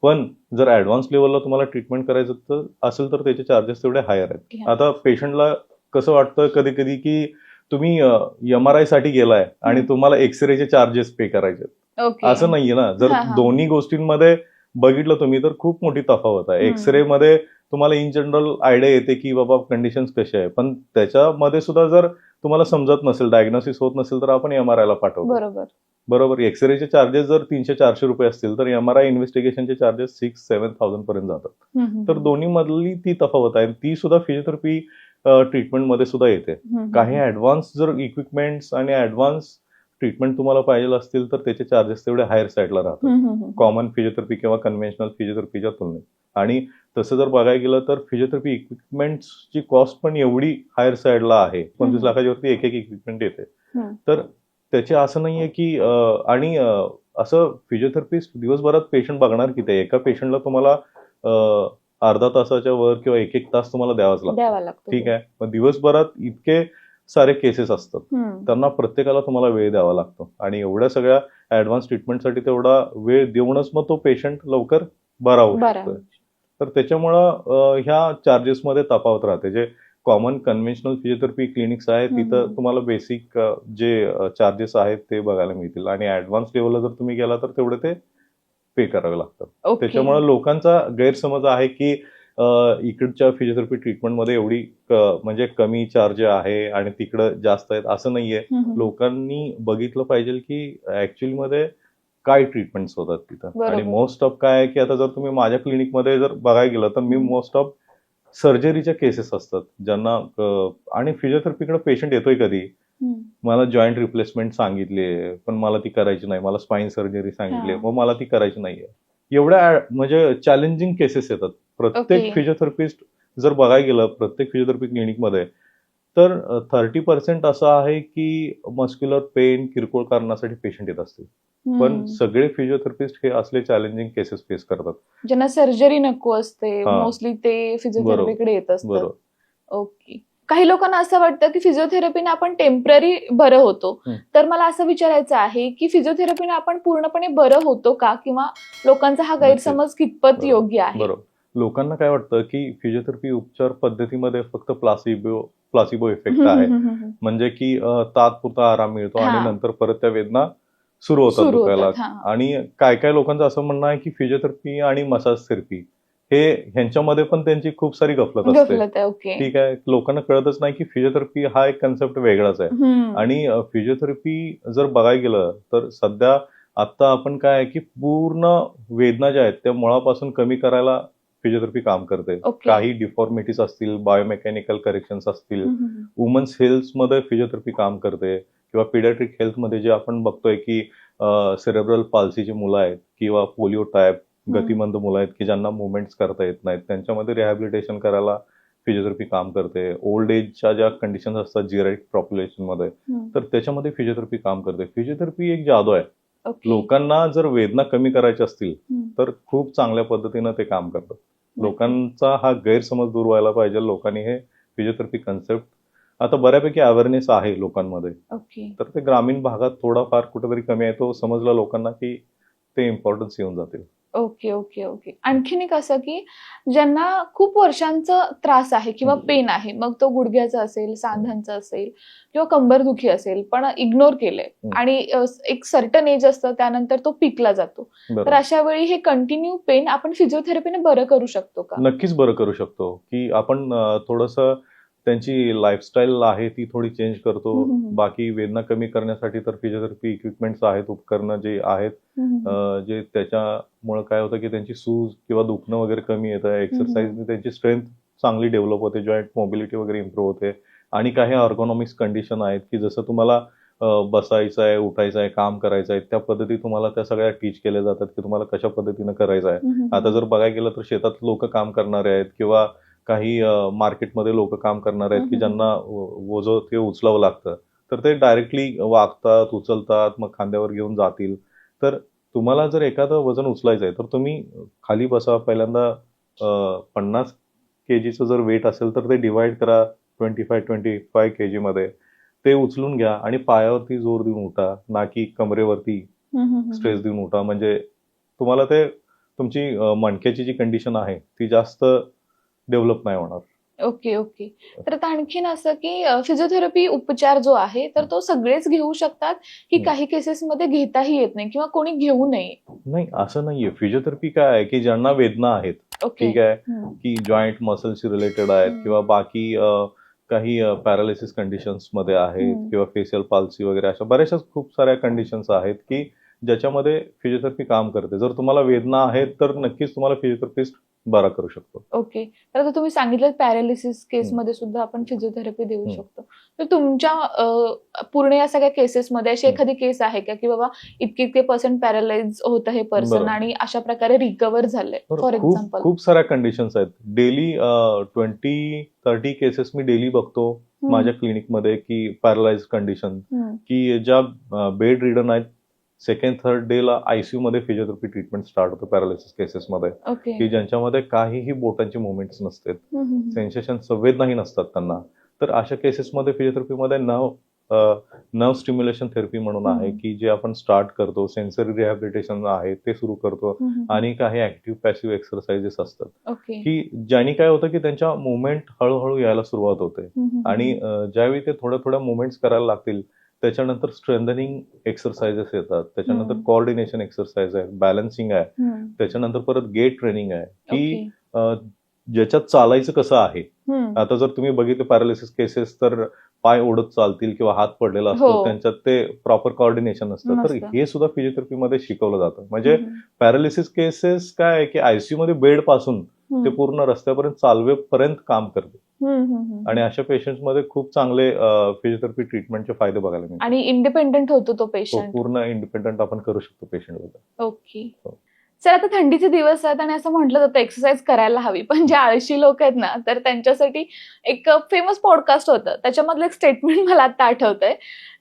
पण जर ऍडव्हान्स लेवलला तुम्हाला ट्रीटमेंट करायचं असेल तर त्याचे चार्जेस तेवढे हायर आहेत. आता पेशंटला कसं वाटतं कधी कधी की तुम्ही MRI साठी गेलाय आणि तुम्हाला एक्सरेचे चार्जेस पे करायचे. असं नाहीये ना. जर दोन्ही गोष्टींमध्ये बघितलं तुम्ही तर खूप मोठी तफावत आहे. एक्सरे मध्ये तुम्हाला इन जनरल आयडिया येते की बाबा कंडिशन्स कशा आहे, पण त्याच्यामध्ये सुद्धा जर तुम्हाला समजत नसेल, डायग्नोसिस होत नसेल तर आपण MRI ला पाठवतो. बरोबर. एक्सरेचे चार्जेस जर 300-400 रुपये असतील तर MRI इन्व्हेस्टिगेशनचे चार्जेस 6,000-7,000 पर्यंत जातात. तर दोन्ही मधली ती तफावत आहे. ती सुद्धा फिजिओथेरपी ट्रीटमेंटमध्ये सुद्धा येते. काही ऍडव्हान्स जर इक्विपमेंट्स आणि ऍडव्हान्स ट्रीटमेंट तुम्हाला पाहिजे असतील तर त्याचे चार्जेस तेवढे हायर साईडला राहतात कॉमन फिजिओथेरपी किंवा कन्व्हेन्शनल फिजिओथेरपीच्या तुलनेत. आणि तसं जर बघायला गेलं तर फिजिओथेरपी इक्विपमेंटची कॉस्ट पण एवढी हायर साईडला आहे. 25 लाखाच्या वरती एक इक्विपमेंट येते. तर त्याचे असं नाहीये की आणि असं फिजिओथेरपिस्ट दिवसभरात पेशंट बघणार किती आहे? एका पेशंटला तुम्हाला अर्धा तासाच्या वर किंवा 1-1 तास तुम्हाला द्यावाच लागतो. ठीक आहे. मग दिवसभरात इतके सारे केसेस असतात, त्यांना प्रत्येकाला तुम्हाला वेळ द्यावा लागतो आणि एवढ्या सगळ्या ऍडव्हान्स ट्रीटमेंटसाठी तेवढा वेळ देऊनच मग तो पेशंट लवकर बरा होऊ शकतो. तर त्याच्यामुळं ह्या चार्जेसमध्ये तफावत राहते. जे कॉमन कन्व्हेन्शनल फिजिओथेरपी क्लिनिक्स आहेत तिथं तुम्हाला बेसिक जे चार्जेस आहेत ते बघायला मिळतील आणि ऍडव्हान्स लेवलला जर तुम्ही गेला तर तेवढे ते पे करावे लागतात. त्याच्यामुळे लोकांचा गैरसमज आहे की इकडच्या फिजिओथेरपी ट्रीटमेंटमध्ये एवढी म्हणजे कमी चार्ज आहे आणि तिकडं जास्त आहेत असं नाहीये. लोकांनी बघितलं पाहिजे की ऍक्च्युअली मध्ये काय ट्रीटमेंट्स होतात तिथं. आणि मोस्ट ऑफ काय आहे की आता जर तुम्ही माझ्या क्लिनिकमध्ये जर बघायला गेलं तर मी मोस्ट ऑफ सर्जरीच्या केसेस असतात ज्यांना आणि फिजिओथेरपीकडे पेशंट येतोय कधी मला जॉईंट रिप्लेसमेंट सांगितले पण मला ती करायची नाही, मला स्पाईन सर्जरी सांगितली मग मला ती करायची नाहीये. एवढ्या म्हणजे चॅलेंजिंग केसेस येतात. प्रत्येक फिजिओथेरपिस्ट जर बघायला गेलं प्रत्येक फिजिओथेरपी क्लिनिकमध्ये तर 30% असं आहे की मस्क्युलर पेन किरकोळ कारणासाठी पेशंट येत असतील. पण सगळे फिजिओथेरपिस्ट हे असले चॅलेंजिंग केसेस फेस करतात ज्यांना सर्जरी नको असते. मोस्टली ते फिजिओथेरपीकडे येत असतात. ओके. काही लोकांना असं वाटतं की फिजिओथेरपीने आपण टेम्पररी बरं होतो. तर मला असं विचारायचं आहे की फिजिओथेरपीने आपण पूर्णपणे बरं होतो का, किंवा लोकांचा हा गैरसमज कितपत योग्य आहे? बरोबर. लोकांना काय वाटतं की फिजिओथेरपी उपचार पद्धतीमध्ये फक्त प्लासिबो इफेक्ट आहे. म्हणजे की तात्पुरता आराम मिळतो आणि नंतर परत त्या वेदना सुरू होतात दुखायला. आणि काय काय लोकांचं असं म्हणणं आहे की फिजिओथेरपी आणि मसाज थेरपी हे ह्यांच्यामध्ये पण त्यांची खूप सारी गफलत असते. गफलत आहे. ओके. ठीक आहे, लोकांना कळतच नाही की फिजिओथेरपी हा एक कन्सेप्ट वेगळाच आहे. आणि फिजिओथेरपी जर बघायला गेलं तर सध्या आता आपण काय आहे की पूर्ण वेदना ज्या आहेत त्या मुळापासून कमी करायला फिजिओथेरपी काम करते. ओके. काही डिफॉर्मिटीज असतील, बायोमेकॅनिकल करेक्शन्स असतील, वुमन्स हेल्थमध्ये फिजिओथेरपी काम करते किंवा पिडियाट्रिक हेल्थमध्ये जे आपण बघतोय की सेरेब्रल पाल्सीची मुलं आहेत किंवा पोलिओ टाईप गतिमंद मुलं आहेत की ज्यांना मुवमेंट्स करता येत नाहीत, त्यांच्यामध्ये रिहॅबिलिटेशन करायला फिजिओथेरपी काम करते. ओल्ड एजच्या ज्या कंडिशन असतात जिरॅटिक पॉप्युलेशनमध्ये, तर त्याच्यामध्ये फिजिओथेरपी काम करते. फिजिओथेरपी एक जादू आहे. लोकांना जर वेदना कमी करायच्या असतील तर खूप चांगल्या पद्धतीनं ते काम करतात. लोकांचा हा गैरसमज दूर व्हायला पाहिजे. लोकांनी हे फिजिओथेरपी कन्सेप्ट आता बऱ्यापैकी अवेअरनेस आहे लोकांमध्ये. तर ते ग्रामीण भागात थोडाफार कुठेतरी कमी आहे, तो समजला लोकांना की ते इम्पॉर्टन्स येऊन जातील. Okay okay okay. आणखीन एक असं की ज्यांना खूप वर्षांचा त्रास आहे किंवा पेन आहे, मग तो गुडघ्याचा असेल, सांध्यांचा असेल किंवा कंबरदुखी असेल, पण इग्नोर केलंय आणि एक सर्टन एज असतं त्यानंतर तो पीकला जातो, तर अशा वेळी हे कंटिन्यू पेन आपण फिजिओथेरपीने बरं करू शकतो का? नक्कीच बरं करू शकतो की आपण थोडंसं त्यांची लाईफस्टाईल आहे ती थोडी चेंज करतो. बाकी वेदना कमी करण्यासाठी तर फिजिओथेरपी इक्विपमेंट्स आहेत, उपकरणं जे आहेत जे त्याच्यामुळे काय होतं की त्यांची सूज किंवा दुखणं वगैरे कमी येतं. एक्सरसाइजने त्यांची स्ट्रेंथ चांगली डेव्हलप होते, जॉईंट मोबिलिटी वगैरे इम्प्रूव्ह होते. आणि काही ऑर्गोनॉमिक्स कंडिशन आहेत की जसं तुम्हाला बसायचं आहे, उठायचं आहे, काम करायचं आहे, त्या पद्धती तुम्हाला त्या सगळ्या टीच केल्या जातात की तुम्हाला कशा पद्धतीनं करायचं आहे. आता जर बघायला गेलं तर शेतात लोक काम करणारे आहेत किंवा काही मार्केटमध्ये लोक काम करणार आहेत की ज्यांना ओझं ते उचलावं लागतं, तर ते डायरेक्टली वागतात, उचलतात, मग खांद्यावर घेऊन जातील. तर तुम्हाला जर एखादं वजन उचलायचं आहे तर तुम्ही खाली बसा. पहिल्यांदा 50 kgचं जर वेट असेल तर ते डिवाइड करा 25 kg मध्ये. ते उचलून घ्या आणि पायावरती जोर देऊन उठा, ना की कमरेवरती स्ट्रेस देऊन उठा. म्हणजे तुम्हाला ते तुमची मणक्याची जी कंडिशन आहे ती जास्त डेव्हलप नाही होणार. Okay okay. तर आता आणखीन असं की फिजिओथेरपी उपचार जो आहे तर तो सगळेच घेऊ शकतात की काही केसेसमध्ये घेताही येत नाही किंवा कोणी घेऊ नये? नाही, असं नाहीये. फिजिओथेरपी काय आहे की ज्यांना वेदना आहेत, ठीक आहे, की जॉईंट मसलशी रिलेटेड आहेत किंवा बाकी काही पॅरालिसिस कंडिशन्स मध्ये आहेत किंवा फेशियल पाल्सी वगैरे अशा बऱ्याचशा खूप साऱ्या कंडिशन्स आहेत की ज्याच्यामध्ये फिजिओथेरपी काम करते. जर तुम्हाला वेदना आहेत तर नक्कीच तुम्हाला फिजिओथेरपिस्ट बरा करू शकतो. ओके. तर आता तुम्ही सांगितलं पॅरालिसिस केसमध्ये सुद्धा आपण फिजिओथेरपी देऊ शकतो. तर तुमच्या पूर्ण या सगळ्या केसेसमध्ये अशी एखादी केस आहे का की बाबा इतके इतके पर्सेंट पॅरालाइज होतं हे पर्सन आणि अशा प्रकारे रिकव्हर झालंय? फॉर एक्झाम्पल खूप साऱ्या कंडिशन्स आहेत. डेली 20-30 केसेस मी डेली बघतो माझ्या क्लिनिकमध्ये की पॅरालाइज कंडिशन की ज्या बेड रिडन आहेत, सेकंड थर्ड डे ला आयसीयू मध्ये फिजिओथेरपी ट्रीटमेंट स्टार्ट होतं पॅरालिसिस केसेसमध्ये, की ज्यांच्यामध्ये काहीही बोटांची मुवमेंट्स नसतात, सेन्सेशन संवेदनाही नसतात त्यांना. तर अशा केसेसमध्ये फिजिओथेरपीमध्ये नर्व स्टिम्युलेशन थेरपी म्हणून आहे की जे आपण स्टार्ट करतो. सेन्सरी रिहॅबिलिटेशन आहे ते सुरू करतो आणि काही ऍक्टिव्ह पॅसिव्ह एक्सरसाइजेस असतात की ज्यांनी काय होतं की त्यांच्या मुवमेंट हळूहळू यायला सुरुवात होते. आणि ज्यावेळी ते थोड्या थोड्या मुवमेंट्स करायला लागतील त्याच्यानंतर स्ट्रेंथनिंग एक्सरसाइजेस येतात, त्याच्यानंतर कोऑर्डिनेशन एक्सरसाइज आहे, बॅलन्सिंग आहे, त्याच्यानंतर परत गेट ट्रेनिंग आहे की ज्याच्यात चालायचं कसं आहे. आता जर तुम्ही बघितलं पॅरालिसिस केसेस तर पाय ओढत चालतील किंवा हात पडलेला असतो, त्यांच्यात ते प्रॉपर कोऑर्डिनेशन असतं. तर हे सुद्धा फिजिओथेरपीमध्ये शिकवलं जातं. म्हणजे पॅरालिसिस केसेस काय आहे की आयसीयू मध्ये बेड पासून ते पूर्ण रस्त्यापर्यंत चालवेपर्यंत काम करते. आणि अशा पेशंट्स मध्ये खूप चांगले फिजिओथेरपी ट्रीटमेंटचे फायदे बघायला मिळतात. आणि इंडिपेंडेंट होतो तो पेशंट. पूर्ण इंडिपेंडेंट आपण करू शकतो पेशंट. ओके. सर, आता थंडीचे दिवस आहेत आणि असं म्हटलं जातं एक्सरसाइज करायला हवी, पण जे आळशी लोक आहेत ना तर त्यांच्यासाठी एक फेमस पॉडकास्ट होतं, त्याच्यामधलं एक स्टेटमेंट मला आता आठवतंय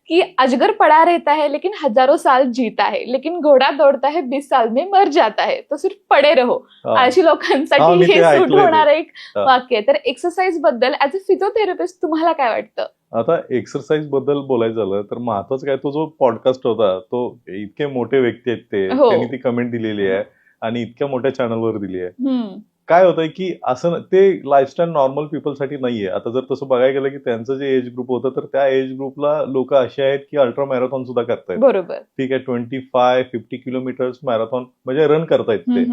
कि अजगर पड़ा रहता है लेकिन हजारों साल जीता है, लेकिन घोड़ा दौड़ता है 20 साल में मर जाता है, तो सिर्फ पडे रहो. आळशी लोकांसाठी हे सूट होणारं एक वाक्य आहे. तर एक्सरसाइज बद्दल ऍज अ फिजिओथेरपिस्ट तुम्हाला काय वाटतं? आता एक्सरसाइज बद्दल बोलायचं झालं तर महत्वाचं काय, तो जो पॉडकास्ट होता तो इतके मोठे व्यक्ती आहेत त्यांनी ती कमेंट दिलेली आहे आणि इतक्या मोठ्या चॅनलवर दिली आहे. काय होतंय की असं ते लाईफस्टाईल नॉर्मल पीपलसाठी नाहीये. आता जर तसं बघायला गेलं की त्यांचं जे एज ग्रुप होतं तर त्या एज ग्रुपला लोक असे आहेत की अल्ट्रा मॅरेथॉन सुद्धा करतायत. बरोबर. ठीक आहे, 25-50 किलोमीटर्स मॅरेथॉन म्हणजे रन करतायत ते.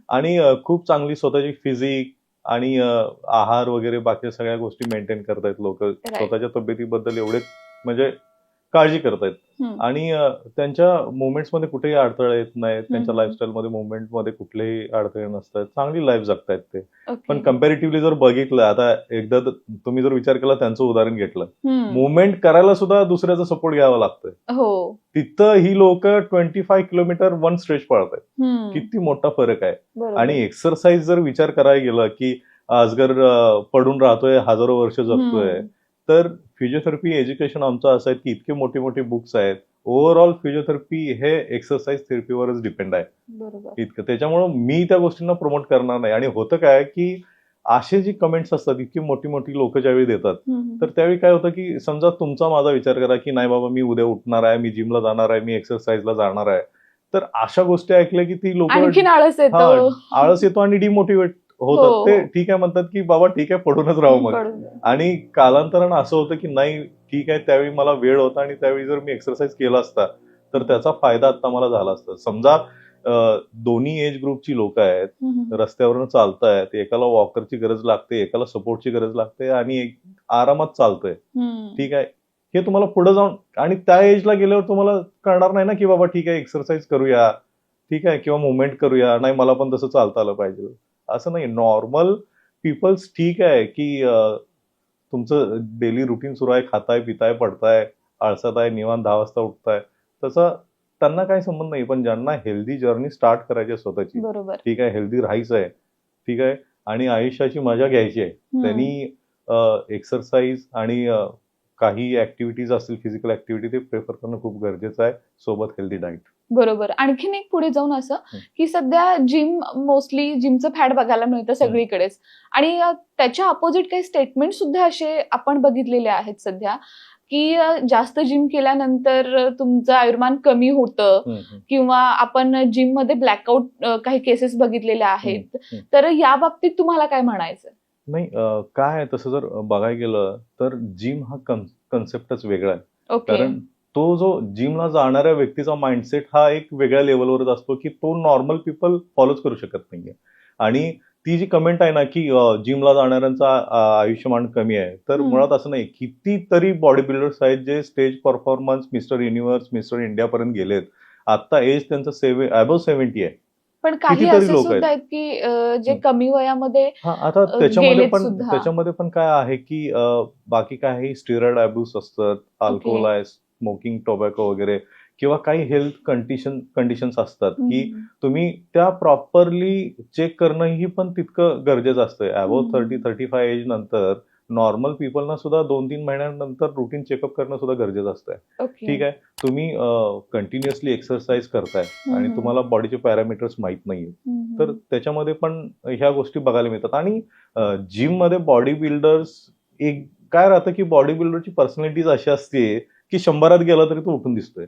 आणि खूप चांगली स्वतःची फिजिक आणि आहार वगैरे बाकी सगळ्या गोष्टी मेंटेन करतायत लोक. स्वतःच्या तब्येतीबद्दल एवढे म्हणजे काळजी करतायत. आणि त्यांच्या मुवमेंट्स मध्ये कुठेही अडथळे येत नाहीत. त्यांच्या लाईफस्टाईल मध्ये मुवमेंट मध्ये कुठलेही अडथळे नसतात. चांगली लाईफ जगतायत ते. पण कम्पॅरेटिव्हली जर बघितलं, आता एकदा तुम्ही जर विचार केला, त्यांचं उदाहरण घेतलं, मुवमेंट करायला सुद्धा दुसऱ्याचा सपोर्ट घ्यावा लागतोय. तिथं ही लोक 25 किलोमीटर वन स्ट्रेच पळतायत. किती मोठा फरक आहे. आणि एक्सरसाइज जर विचार करायला गेलं की आजगर पडून राहतोय, हजारो वर्ष जगतोय, तर फिजिओथेरपी एज्युकेशन आमचं असं आहे की इतके मोठे मोठे बुक्स आहेत. ओव्हरऑल फिजिओथेरपी हे एक्सरसाइज थेरपीवरच डिपेंड आहे. इतकं त्याच्यामुळे मी त्या गोष्टींना प्रमोट करणार नाही. आणि होतं काय की असे जी कमेंट्स असतात इतकी मोठी मोठी लोक ज्यावेळी देतात, तर त्यावेळी काय होतं की समजा तुमचा माझा विचार करा की नाही बाबा, मी उद्या उठणार आहे, मी जिमला जाणार आहे, मी एक्सरसाइजला जाणार आहे, तर अशा गोष्टी ऐकल्या की ती लोक आळस येतो आणि डिमोटिवेट होतात. ते ठीक आहे म्हणतात की बाबा ठीक आहे, पडूनच राहू मग. आणि कालांतरानं असं होतं की नाही ठीक आहे, त्यावेळी मला वेळ होता आणि त्यावेळी जर मी एक्सरसाइज केला असता तर त्याचा फायदा आता मला झाला असता. समजा दोन्ही एज ग्रुपची लोक आहेत, रस्त्यावरून चालतायत, एकाला वॉकरची गरज लागते, एकाला सपोर्टची गरज लागते आणि आरामात चालतंय. ठीक आहे, हे तुम्हाला पुढे जाऊन आणि त्या एजला गेल्यावर तुम्हाला कळणार नाही ना की बाबा ठीक आहे एक्सरसाइज करूया, ठीक आहे, किंवा मुवमेंट करूया, नाही मला पण तसं चालता आलं पाहिजे. असं नाही. नॉर्मल पीपल्स ठीक आहे की तुमचं डेली रुटीन सुरू आहे, खाताय पिताय पडताय, आळसात आहे, निवांत 10 वाजता उठताय, तसं त्यांना काही संबंध नाही. पण ज्यांना हेल्दी जर्नी स्टार्ट करायची आहे स्वतःची, ठीक आहे, हेल्दी राहायचं आहे, ठीक आहे, आणि आयुष्याची मजा घ्यायची आहे, त्यांनी एक्सरसाइज आणि काही ऍक्टिव्हिटीज असतील, फिजिकल ऍक्टिव्हिटी, ते प्रेफर करणं खूप गरजेचं आहे, सोबत हेल्दी डाएट. बरोबर. आणखीन एक पुढे जाऊन असं की सध्या मोस्टली जिमचं फॅड बघायला मिळतं सगळीकडेच, आणि त्याच्या अपोजिट काही स्टेटमेंट सुद्धा असे आपण बघितलेले आहेत सध्या की जास्त जिम केल्यानंतर तुमचं आयुर्मान कमी होतं, किंवा आपण जिम मध्ये ब्लॅकआउट काही केसेस बघितलेल्या आहेत. तर या बाबतीत तुम्हाला काय म्हणायचं? नाही, काय आहे, तसं जर बघायला गेलं तर जिम हा कन्सेप्टच वेगळा आहे. कारण तो जो जिमला जाणाऱ्या व्यक्तीचा माइंडसेट हा एक वेगळ्या लेवलवरच असतो की तो नॉर्मल पीपल फॉलोच करू शकत नाहीये. आणि ती जी कमेंट आहे ना की जिमला जाणाऱ्यांचा आयुष्यमान कमी आहे, तर मुळात असं नाही. कितीतरी बॉडी बिल्डर्स आहेत जे stage performance, mister universe, mister India पर्यंत गेलेत. आता एज त्यांचं अबव्ह 70 आहे. पण काही असे सुद्धा आहेत की जे कमी वयामध्ये आता त्याच्यामध्ये पण काय आहे की बाकी काही स्टेरॉइड अब्यूज असतात, अल्कोहोल आहे, स्मोकिंग, टोबॅको वगैरे, किंवा काही हेल्थ कंडिशन्स असतात की तुम्ही त्या प्रॉपरली चेक करणं ही पण तितकं गरजेचं असतं. अबव्ह 30-35 एज नंतर नॉर्मल पीपलना सुद्धा 2-3 महिन्यानंतर रुटीन चेकअप करणं सुद्धा गरजेचं असतं. ठीक आहे, तुम्ही कंटिन्युअसली एक्सरसाइज करताय आणि तुम्हाला बॉडीचे पॅरामीटर्स माहित नाहीये, तर त्याच्यामध्ये पण ह्या गोष्टी बघायला मिळतात. आणि जिम मध्ये बॉडी बिल्डर्स, एक काय राहतं की बॉडी बिल्डरची पर्सनॅलिटीज अशी असते की 100त गेला तरी तो उठून दिसतोय.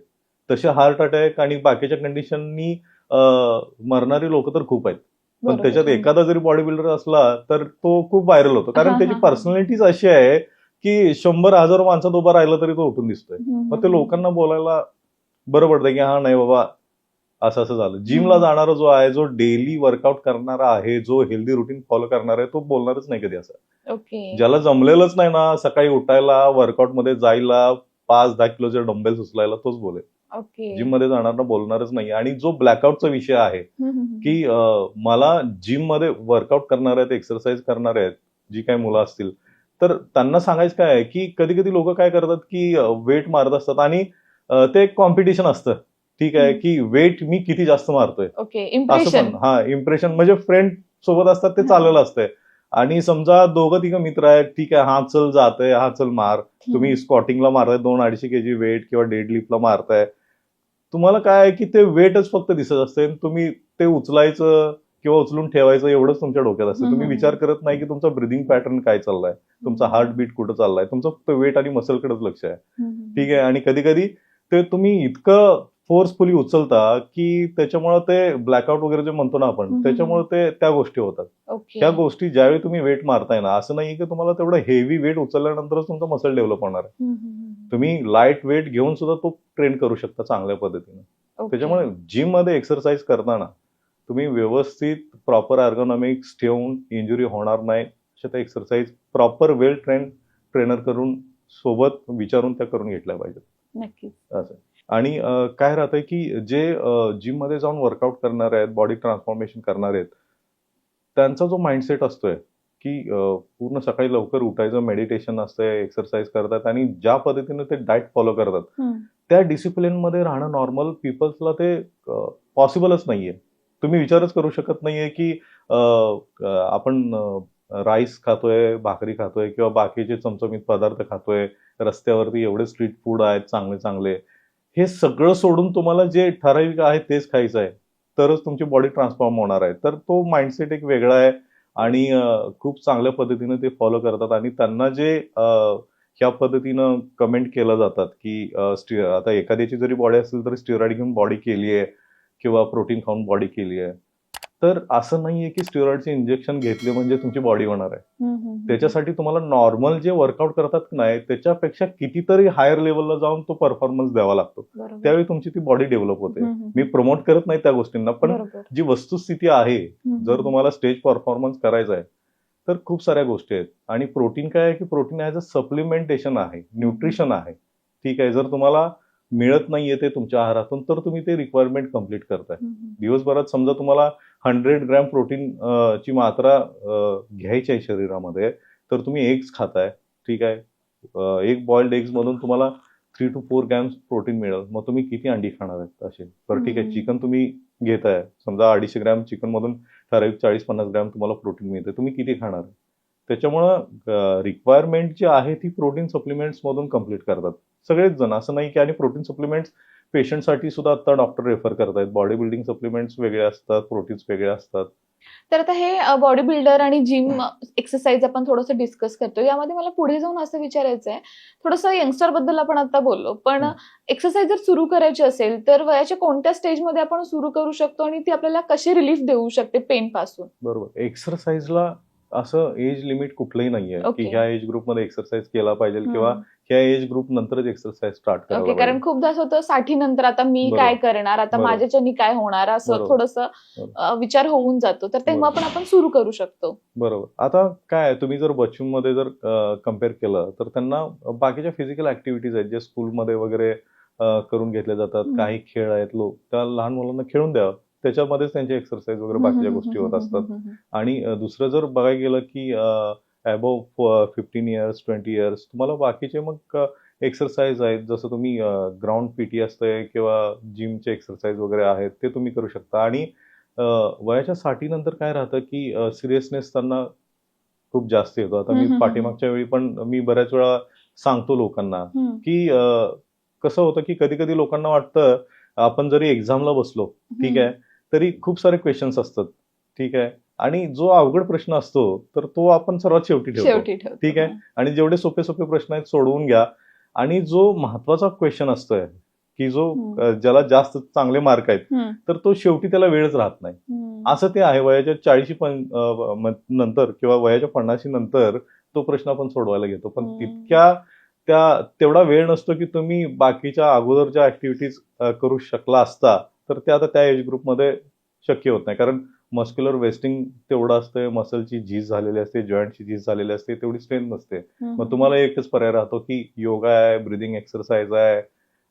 तसे हार्ट अटॅक आणि बाकीच्या कंडिशननी मरणारी लोक तर खूप आहेत. पण त्याच्यात एखादा जरी बॉडी बिल्डर असला तर तो खूप व्हायरल होतो, कारण त्याची पर्सनॅलिटीज अशी आहे की 100,000 माणसात उभा राहिला तरी तो उठून दिसतोय. मग ते लोकांना बोलायला बरं पडतं की हा नाही बाबा असं असं झालं. जिमला जाणारा जो आहे, जो डेली वर्कआउट करणारा आहे, जो हेल्दी रुटीन फॉलो करणार आहे, तो बोलणारच नाही कधी असं. ज्याला जमलेलंच नाही ना सकाळी उठायला, वर्कआउट मध्ये जायला, 5-10 किलोचे डंबेल्स उचलायला, तोच बोलेल. जिम मध्ये जाणारा बोलणारच नाही. आणि जो ब्लॅकआउटचा विषय आहे की मला जिम मध्ये वर्कआउट करणार आहेत, एक्सरसाइज करणार आहेत, जी काही मुलं असतील, तर त्यांना सांगायचं काय आहे की कधी कधी लोक काय करतात की वेट मारत असतात आणि ते एक कॉम्पिटिशन असतं. ठीक आहे, की वेट मी किती जास्त मारतोय असं पण. इम्प्रेशन म्हणजे फ्रेंड सोबत असतात ते चाललेलं असतंय. आणि समजा 2-3 मित्र आहेत, ठीक आहे, हा चल जातंय, हा चल मार. तुम्ही स्क्वॉटिंगला मारताय 2-250 केजी वेट, किंवा डेड लिफ्टला मारताय. तुम्हाला काय आहे की ते वेटच फक्त दिसत असते, तुम्ही ते उचलायचं किंवा उचलून ठेवायचं एवढंच तुमच्या डोक्यात असतं. तुम्ही विचार करत नाही की तुमचा ब्रिदिंग पॅटर्न काय चाललाय, तुमचा हार्टबीट कुठं चाललाय, तुमचं फक्त वेट आणि मसलकडेच लक्ष आहे. ठीक आहे, आणि कधी कधी ते तुम्ही इतकं फोर्सफुली उचलता की त्याच्यामुळे ते ब्लॅकआउट वगैरे जे म्हणतो ना आपण, त्याच्यामुळे ते त्या गोष्टी होतात. ओके. त्या गोष्टी ज्यावेळी तुम्ही वेट मारताय ना, असं नाही की तुम्हाला तेवढं हेवी वेट उचलल्यानंतरच तुमचा मसल डेव्हलप होणार आहे. तुम्ही लाईट वेट घेऊन सुद्धा तो ट्रेन करू शकता चांगल्या पद्धतीने. त्याच्यामुळे जिम मध्ये एक्सरसाइज करताना तुम्ही व्यवस्थित प्रॉपर अर्गोनॉमिक्स ठेवून इंजुरी होणार नाही अशा त्या एक्सरसाइज प्रॉपर वेल ट्रेनर करून सोबत विचारून त्या करून घेतल्या पाहिजेत. नक्की. असं. आणि काय राहतंय की जे जिम मध्ये जाऊन वर्कआउट करणार आहेत, बॉडी ट्रान्सफॉर्मेशन करणार आहेत, त्यांचा जो माइंडसेट असतोय की पूर्ण सकाळी लवकर उठायचं, मेडिटेशन असतंय, एक्सरसाइज करतात आणि ज्या पद्धतीने ते डाएट फॉलो करतात, त्या डिसिप्लिन मध्ये राहणं नॉर्मल पीपल्सला ते पॉसिबलच नाहीये. तुम्ही विचारच करू शकत नाहीये की आपण राईस खातोय, भाकरी खातोय किंवा बाकीचे चमचमीत पदार्थ खातोय, रस्त्यावरती एवढे स्ट्रीट फूड आहेत चांगले चांगले, हे सगळं सोडून तुम्हाला जे ठराविक आहे तेच खायचं आहे, तरच तुमची बॉडी ट्रान्सफॉर्म होणार आहे. तर तो माइंडसेट एक वेगळा आहे आणि खूप चांगल्या पद्धतीने ते फॉलो करतात आणि त्यांना जे ह्या पद्धतीनं कमेंट केलं जातात की आता एखाद्याची जरी बॉडी असेल तर स्टिरॉइड घेऊन बॉडी केली आहे किंवा प्रोटीन खाऊन बॉडी केली आहे, तर असं नाहीये की स्टिरॉइडचे इंजेक्शन घेतले म्हणजे तुमची बॉडी होणार आहे. त्याच्यासाठी तुम्हाला नॉर्मल जे वर्कआउट करतात नाही त्याच्यापेक्षा कितीतरी हायर लेवलला जाऊन तो परफॉर्मन्स द्यावा लागतो. त्यावेळी तुमची ती बॉडी डेव्हलप होते. मी प्रमोट करत नाही त्या गोष्टींना, पण जी वस्तुस्थिती आहे, जर तुम्हाला स्टेज परफॉर्मन्स करायचा आहे तर खूप साऱ्या गोष्टी आहेत. आणि प्रोटीन काय आहे की प्रोटीन ॲज अ सप्लिमेंटेशन आहे, न्यूट्रिशन आहे. ठीक आहे, जर तुम्हाला मिळत नाहीये ते तुमच्या आहारातून तर तुम्ही ते रिक्वायरमेंट कम्प्लीट करताय. दिवसभरात समजा तुम्हाला 100 ग्रॅम प्रोटीन ची मात्रा घ्यायची आहे शरीरामध्ये, तर तुम्ही एग्स खाताय. ठीक आहे, एक बॉइल्ड एग्स मधून तुम्हाला 3 to 4 ग्रॅम्स प्रोटीन मिळेल. मग तुम्ही किती अंडी खाणार आहेत असे? तर ठीक आहे, चिकन तुम्ही घेताय, समजा 250 ग्रॅम चिकन मधून ठराविक 40-50 ग्रॅम तुम्हाला प्रोटीन मिळते, तुम्ही किती खाणार? त्याच्यामुळं रिक्वायरमेंट जी आहे ती प्रोटीन सप्लिमेंट्स मधून कम्प्लीट करतात सगळेच जण. असं नाही की आणि प्रोटीन सप्लिमेंट्स पेशंटसाठी सुद्धा आता डॉक्टर रेफर करतायत. बॉडी बिल्डिंग सप्लिमेंट्स वेगळे असतात, प्रोटीन्स वेगळे असतात. तर आता हे बॉडी बिल्डर आणि जिम एक्सरसाइज आपण थोडंसं डिस्कस करतो. यामध्ये मला पुढे जाऊन असं विचारायचं आहे, थोडंसं यंगस्टर बद्दल आपण आता बोललो, पण एक्सरसाइज जर सुरू करायची असेल तर वयाच्या कोणत्या स्टेजमध्ये आपण सुरू करू शकतो आणि ती आपल्याला कशी रिलीफ देऊ शकते पेन पासून? बरोबर. एक्सरसाइजला असं एज लिमिट कुठलंही नाहीये की ह्या एज ग्रुपमध्ये एक्सरसाइज केला पाहिजे किंवा ह्या एज ग्रुप नंतरच एक्सरसाइज स्टार्ट करायला पाहिजे. कारण खूपदा असं होतं 60 नंतर आता मी काय करणार, आता माझ्याच्यानी काय होणार, असं थोडंसं विचार होऊन जातो. तर तेव्हा पण आपण सुरू करू शकतो. बरोबर. आता काय तुम्ही जर बच्चूं मध्ये जर कम्पेअर केलं तर त्यांना बाकीच्या फिजिकल ऍक्टिव्हिटीज आहेत जे स्कूलमध्ये वगैरे करून घेतले जातात. काही खेळ आहेत, त्या लहान मुलांना खेळून द्यावं, त्याच्यामध्येच त्यांची एक्सरसाइज वगैरे बाकीच्या गोष्टी होत असतात. आणि दुसरं जर बघायला गेलं की अबोव्ह 15 इयर्स 20 इयर्स तुम्हाला बाकीचे मग एक्सरसाइज आहेत, जसं तुम्ही ग्राउंड पीटी असतंय किंवा जिमचे एक्सरसाइज वगैरे आहेत ते तुम्ही करू शकता. आणि वयाच्या 60 नंतर काय राहतं की सिरियसनेस त्यांना खूप जास्त येतो. आता मी पाठीमागच्या वेळी पण मी बऱ्याच वेळा सांगतो लोकांना की कसं होतं की कधी कधी लोकांना वाटतं आपण जरी एक्झामला बसलो, ठीक आहे, तरी खूप सारे क्वेश्चन्स असतात. ठीक आहे, आणि जो अवघड प्रश्न असतो तर तो आपण सर्वात शेवटी ठेवतो. ठीक आहे, आणि जेवढे सोपे सोपे प्रश्न आहेत सोडवून घ्या. आणि जो महत्वाचा क्वेश्चन असतोय की जो ज्याला जास्त चांगले मार्क आहेत तर तो शेवटी त्याला वेळच राहत नाही. असं ते आहे. वयाच्या 40 नंतर किंवा वयाच्या 50 नंतर तो प्रश्न आपण सोडवायला घेतो, पण तेवढा वेळ नसतो की तुम्ही बाकीच्या अगोदरच्या ऍक्टिव्हिटीज करू शकला असता, तर ते आता त्या एज ग्रुपमध्ये शक्य होत नाही. कारण मस्क्युलर वेस्टिंग तेवढं असतंय, मसलची झीज झालेली असते, जॉईंटची झीज झालेली असते, तेवढी स्ट्रेंथ नसते. मग तुम्हाला एकच पर्याय राहतो की योगा आहे, ब्रिदिंग एक्सरसाइज आहे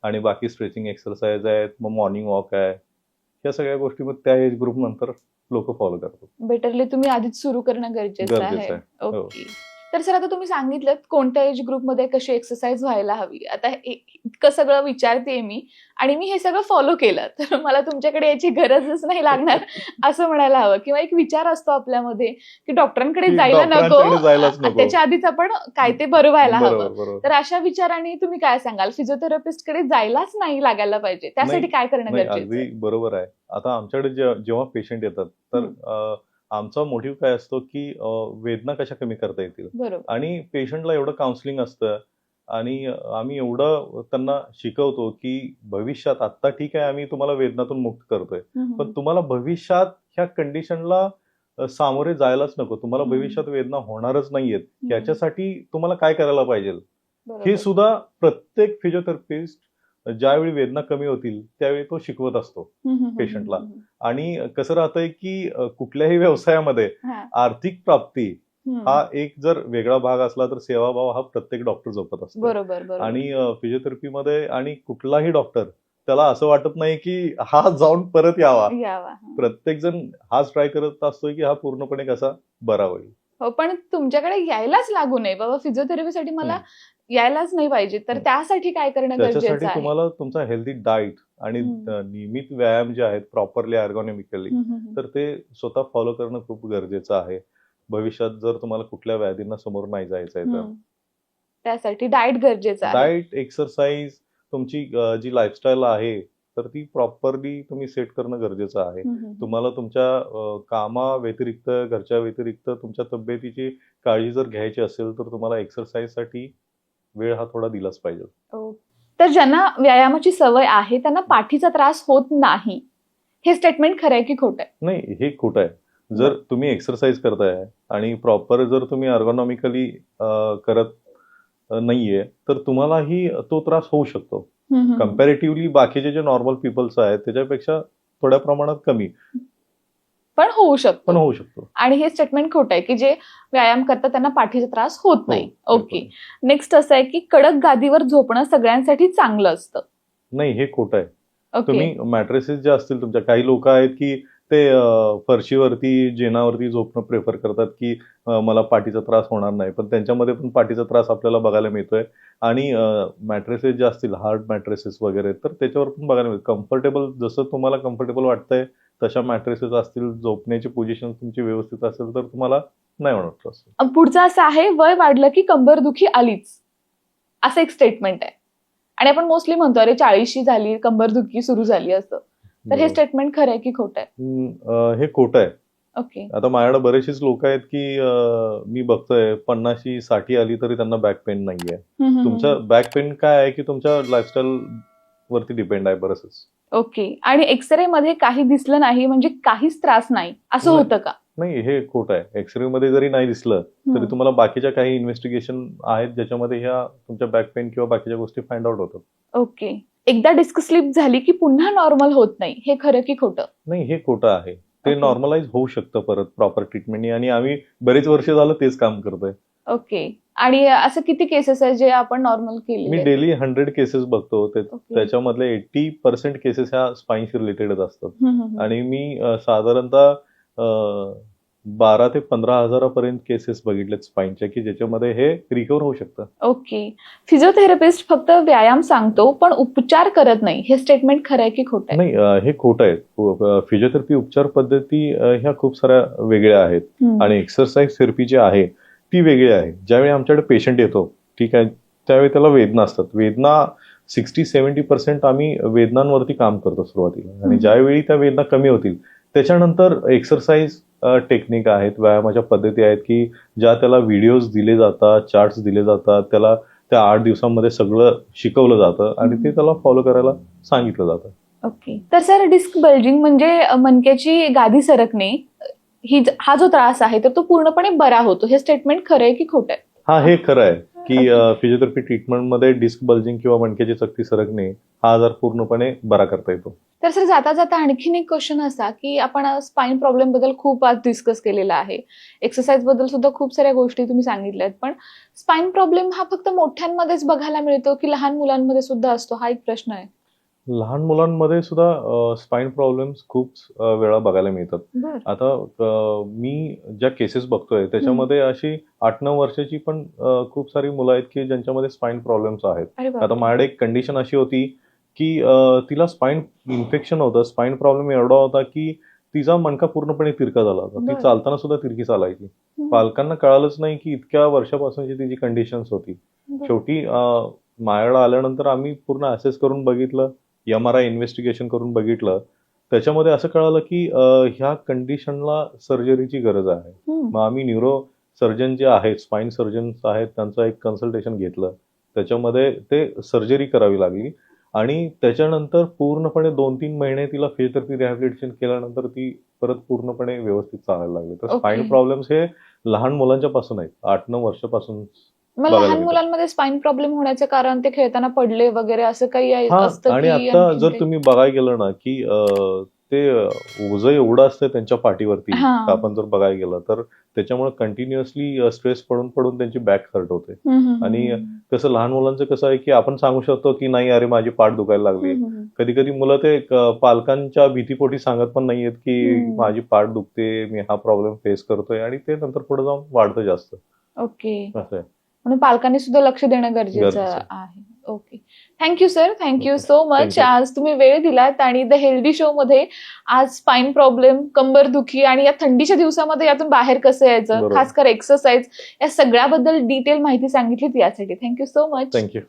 आणि बाकी स्ट्रेचिंग एक्सरसाइज आहेत, मग मॉर्निंग वॉक आहे. या सगळ्या गोष्टी मग त्या एज ग्रुप नंतर लोक फॉलो करतात. बेटरली तुम्ही आधीच सुरू करणं गरजेचं आहे. ओके. तर सर आता तुम्ही सांगितलं कोणत्या एज ग्रुपमध्ये कशी एक्सरसाइज व्हायला हवी. आता इतकं सगळं विचारते मी आणि मी हे सगळं फॉलो केलं तर मला तुमच्याकडे याची गरजच नाही लागणार असं म्हणायला हवं. किंवा एक विचार असतो आपल्यामध्ये की डॉक्टरांकडे जायला नको, त्याच्या आधीच आपण काय ते बरं व्हायला हवं. तर अशा विचाराने तुम्ही काय सांगाल? फिजिओथेरपिस्टकडे जायलाच नाही लागायला पाहिजे, त्यासाठी काय करणं गरजेचं? अगदी बरोबर आहे. आता आमच्याकडे जेव्हा पेशंट येतात तर आमचा मोटिव्ह काय असतो की वेदना कशा कमी करता येतील. आणि पेशंटला एवढं काउन्सिलिंग असतं आणि आम्ही एवढं त्यांना शिकवतो की भविष्यात आता ठीक आहे आम्ही तुम्हाला वेदनातून मुक्त करतोय, पण तुम्हाला भविष्यात ह्या कंडिशनला सामोरे जायलाच नको. तुम्हाला भविष्यात वेदना होणारच नाहीयेत. याच्यासाठी तुम्हाला काय करायला पाहिजे हे सुद्धा प्रत्येक फिजिओथेरपिस्ट ज्यावेळी वेदना कमी होतील त्यावेळी तो शिकवत असतो पेशंटला. आणि कसं राहतंय की कुठल्याही व्यवसायामध्ये आर्थिक प्राप्ती हा एक जर वेगळा भाग असला तर सेवाभाव हा प्रत्येक डॉक्टर जपत असतो. बरोबर. आणि फिजिओथेरपीमध्ये आणि कुठलाही डॉक्टर त्याला असं वाटत नाही की हा जाऊन परत यावा. प्रत्येक जण हाच ट्राय करत असतोय की हा पूर्णपणे कसा बरा होईल. हो, पण तुमच्याकडे यायलाच लागू नये बाबा, फिजिओथेरपीसाठी मला यायलाच नाही पाहिजे, तर त्यासाठी काय करणं गरजेचं त्याच्यासाठी आहे? तुम्हाला तुमचा हेल्दी डाएट आणि नियमित व्यायाम जे आहेत प्रॉपरली अर्गोनॉमिकली तर ते स्वतः फॉलो करणं खूप गरजेचं आहे. भविष्यात जर तुम्हाला कुठल्या व्याधींना समोर नाही जायचंय तर त्यासाठी डाएट गरजेचं आहे. डाएट, एक्सरसाइज, तुमची जी लाईफस्टाईल आहे तर ती प्रॉपरली तुम्ही सेट करणं गरजेचं आहे. तुम्हाला तुमच्या कामा व्यतिरिक्त, घरच्या व्यतिरिक्त तुमच्या तब्येतीची काळजी जर घ्यायची असेल तर तुम्हाला एक्सरसाइज साठी वेळ हा थोडा दिलाच पाहिजे. तर ज्यांना व्यायामाची सवय आहे त्यांना पाठीचा त्रास होत नाही, हे स्टेटमेंट खरं आहे की खोटं आहे? नाही, हे खोटं आहे. जर तुम्ही एक्सरसाइज करताय आणि प्रॉपर जर तुम्ही अर्गोनॉमिकली करत नाहीये तर तुम्हालाही तो त्रास होऊ शकतो. कम्पॅरेटिव्हली बाकीचे जे नॉर्मल पीपल्स आहेत त्याच्यापेक्षा थोड्या प्रमाणात कमी पण होऊ शकतो. आणि हे स्टेटमेंट खोटं आहे की जे व्यायाम करतात त्यांना पाठीचा त्रास होत नाही. ओके. नेक्स्ट असं आहे की कडक गादीवर झोपणं सगळ्यांसाठी चांगलं असतं. नाही, हे खोटं आहे. तुम्ही मॅट्रेसेस जे असतील तुमच्या, काही लोक आहेत की ते फरशीवरती, जेनावरती झोपणं प्रेफर करतात की मला पाठीचा त्रास होणार नाही, पण त्यांच्यामध्ये पण पाठीचा त्रास आपल्याला बघायला मिळतोय. आणि मॅट्रेसेस जे असतील हार्ड मॅट्रेसेस वगैरे तर त्याच्यावर पण बघायला मिळतं. कम्फर्टेबल जसं तुम्हाला कम्फर्टेबल वाटतंय तशा मॅट्रेसेस असतील, झोपण्याची पोझिशन तुमची व्यवस्थित असेल तर तुम्हाला नाही होणार त्रास. पुढचं असं आहे, वय वाढलं की कंबरदुखी आलीच, असं एक स्टेटमेंट आहे. आणि आपण मोस्टली म्हणतो अरे 40शी झाली कंबरदुखी सुरू झाली असं, तर हे स्टेटमेंट खरं आहे की खोटं आहे? हे खोटं आहे. ओके. आता माझ्याकडे बरेचसेच लोक आहेत की मी बघतोय 50शी 60 आली तरी त्यांना बॅक पेन नाहीये. तुमचं बॅक पेन काय आहे की तुमच्या लाईफस्टाईल वरती डिपेंड आहे बरंच. ओके. आणि एक्सरे मध्ये काही दिसलं नाही म्हणजे काहीच त्रास नाही असं होतं का? नाही, हे खोटं आहे. एक्सरे मध्ये जरी नाही दिसलं तरी तुम्हाला बाकीच्या काही इन्व्हेस्टिगेशन आहेत ज्याच्यामध्ये ह्या तुमच्या बॅक पेन किंवा बाकीच्या गोष्टी फाइंड आउट होतात. ओके. एकदा डिस्क स्लिप झाली की पुन्हा नॉर्मल होत नाही, हे खरं की खोटं? नाही, हे खोटं आहे. ते नॉर्मलाइज होऊ शकतं परत प्रॉपर ट्रीटमेंटनी आणि आम्ही बरेच वर्ष झालं तेच काम करतोय. ओके. आणि असं किती केसेस आहेत जे आपण नॉर्मल केले? मी डेली 100 केसेस बघतो. त्याच्यामधले 80% केसेस ह्या स्पाईनशी रिलेटेडच असतात. आणि मी साधारणतः 12 ते 15 हजारापर्यंत केसेस बघितलेत स्पाईनच्या की ज्याच्यामध्ये हे रिकव्हर होऊ शकतं. ओके. फिजिओथेरपिस्ट फक्त व्यायाम सांगतो पण उपचार करत नाही, हे स्टेटमेंट खरं आहे की खोटं आहे? नाही, हे खोटं आहे. फिजिओथेरपी उपचार पद्धती ह्या खूप साऱ्या वेगळ्या आहेत आणि एक्सरसाइज थेरपी जी आहे ती वेगळी आहे. ज्यावेळी आमच्याकडे पेशंट येतो ठीक आहे त्यावेळी त्याला वेदना असतात. वेदना 60-70% आम्ही वेदनांवरती काम करतो सुरुवातीला. आणि ज्यावेळी त्या वेदना कमी होतील त्याच्यानंतर एक्सरसाइज टेक्निक आहेत, व्यायामाच्या पद्धती आहेत की ज्या त्याला व्हिडिओज दिले जातात, चार्ट्स दिले जातात, त्याला त्या 8 दिवसांमध्ये सगळं शिकवलं जातं आणि ते त्याला फॉलो करायला सांगितलं जातं. ओके. तर सर डिस्क बल्जिंग म्हणजे मणक्याची गादी सरकणे, हा जो त्रास आहे तर तो पूर्णपणे बरा होतो, हे स्टेटमेंट खरं आहे की खोटं आहे? हा, हे खरं आहे की फिजिओथेरपी ट्रीटमेंटमध्ये डिस्क बल्जिंग किंवा मणक्याची चकती सरकणे हा आजार पूर्णपणे बरा करता येतो. तर सर जाता जाता आणखीन एक क्वेश्चन असा की आपण स्पाईन प्रॉब्लेम बद्दल खूप आज डिस्कस केलेला आहे, एक्सरसाइज बद्दल सुद्धा खूप साऱ्या गोष्टी तुम्ही सांगितल्यात, पण स्पाईन प्रॉब्लेम हा फक्त मोठ्यांमध्येच बघायला मिळतो की लहान मुलांमध्ये सुद्धा असतो, हा एक प्रश्न आहे. लहान मुलांमध्ये सुद्धा स्पाईन प्रॉब्लेम्स खूप वेळा बघायला मिळतात. आता मी ज्या केसेस बघतोय त्याच्यामध्ये अशी 8-9 वर्षाची पण खूप सारी मुलं आहेत की ज्यांच्यामध्ये स्पाईन प्रॉब्लेम्स आहेत. आता माझ्याकडे एक कंडिशन अशी होती की तिला स्पाईन इन्फेक्शन होतं. स्पाईन प्रॉब्लेम एवढा होता की तिचा मणका पूर्णपणे तिरका झाला होता. ती चालताना सुद्धा तिरकी चालायची. पालकांना कळालंच नाही की इतक्या वर्षापासूनची तिची कंडिशन्स होती. शेवटी माझ्याकडे आल्यानंतर आम्ही पूर्ण असेस करून बघितलं, MRI इन्व्हेस्टिगेशन करून बघितलं, त्याच्यामध्ये असं कळालं की ह्या कंडिशनला सर्जरीची गरज आहे. मग आम्ही न्यूरो सर्जन जे आहेत, स्पाईन सर्जन्स आहेत, त्यांचं एक कन्सल्टेशन घेतलं. त्याच्यामध्ये ते सर्जरी करावी लागली आणि त्याच्यानंतर पूर्णपणे 2-3 महिने तिला फिजिओथेरपी रिहॅबिलिटेशन केल्यानंतर ती परत पूर्णपणे व्यवस्थित चालायला लागली. तर Okay. स्पाइन प्रॉब्लेम्स हे लहान मुलांच्या पासून आहेत. 8-9 वर्षापासून मग बघायला लहान मिळतात. मुलांमध्ये स्पाइन प्रॉब्लेम होण्याचे कारण ते खेळताना पडले वगैरे असं काही हा असतं आणि की आता आणखीन जर काही? तुम्ही बघायला गेलं ना की ते ओझं एवढं असतं त्यांच्या पाठीवरती हा. आपण जर बघायला गेलं तर त्याच्यामुळे कंटिन्युअसली स्ट्रेस पडून पडून त्यांची बॅक हर्ट होते. आणि कसं लहान मुलांचं कसं आहे की आपण सांगू शकतो की नाही अरे माझी पाठ दुखायला लागली. कधी कधी मुलं ते पालकांच्या भीतीपोटी सांगत पण नाहीयेत की माझी पाठ दुखते, मी हा प्रॉब्लेम फेस करतोय आणि ते नंतर पुढे जाऊन वाढतं जास्त. ओके. असं आहे. म्हणून पालकांनी सुद्धा लक्ष देणं गरजेचं गरजेचं. आहे. Okay. Thank you sir. Thank you Okay. So much. Thank you. आज तुम्ही वेळ दिलात आणि द हेल्दी शो मध्ये आज स्पाइन प्रॉब्लेम, कंबरदुखी आणि या थंडीच्या दिवसामध्ये यातून बाहेर कसं यायचं, बरोबर. खास कर एक्सरसाइज या सगळ्याबद्दल डिटेल माहिती सांगितलीत यासाठी. Thank you so much. थँक्यू.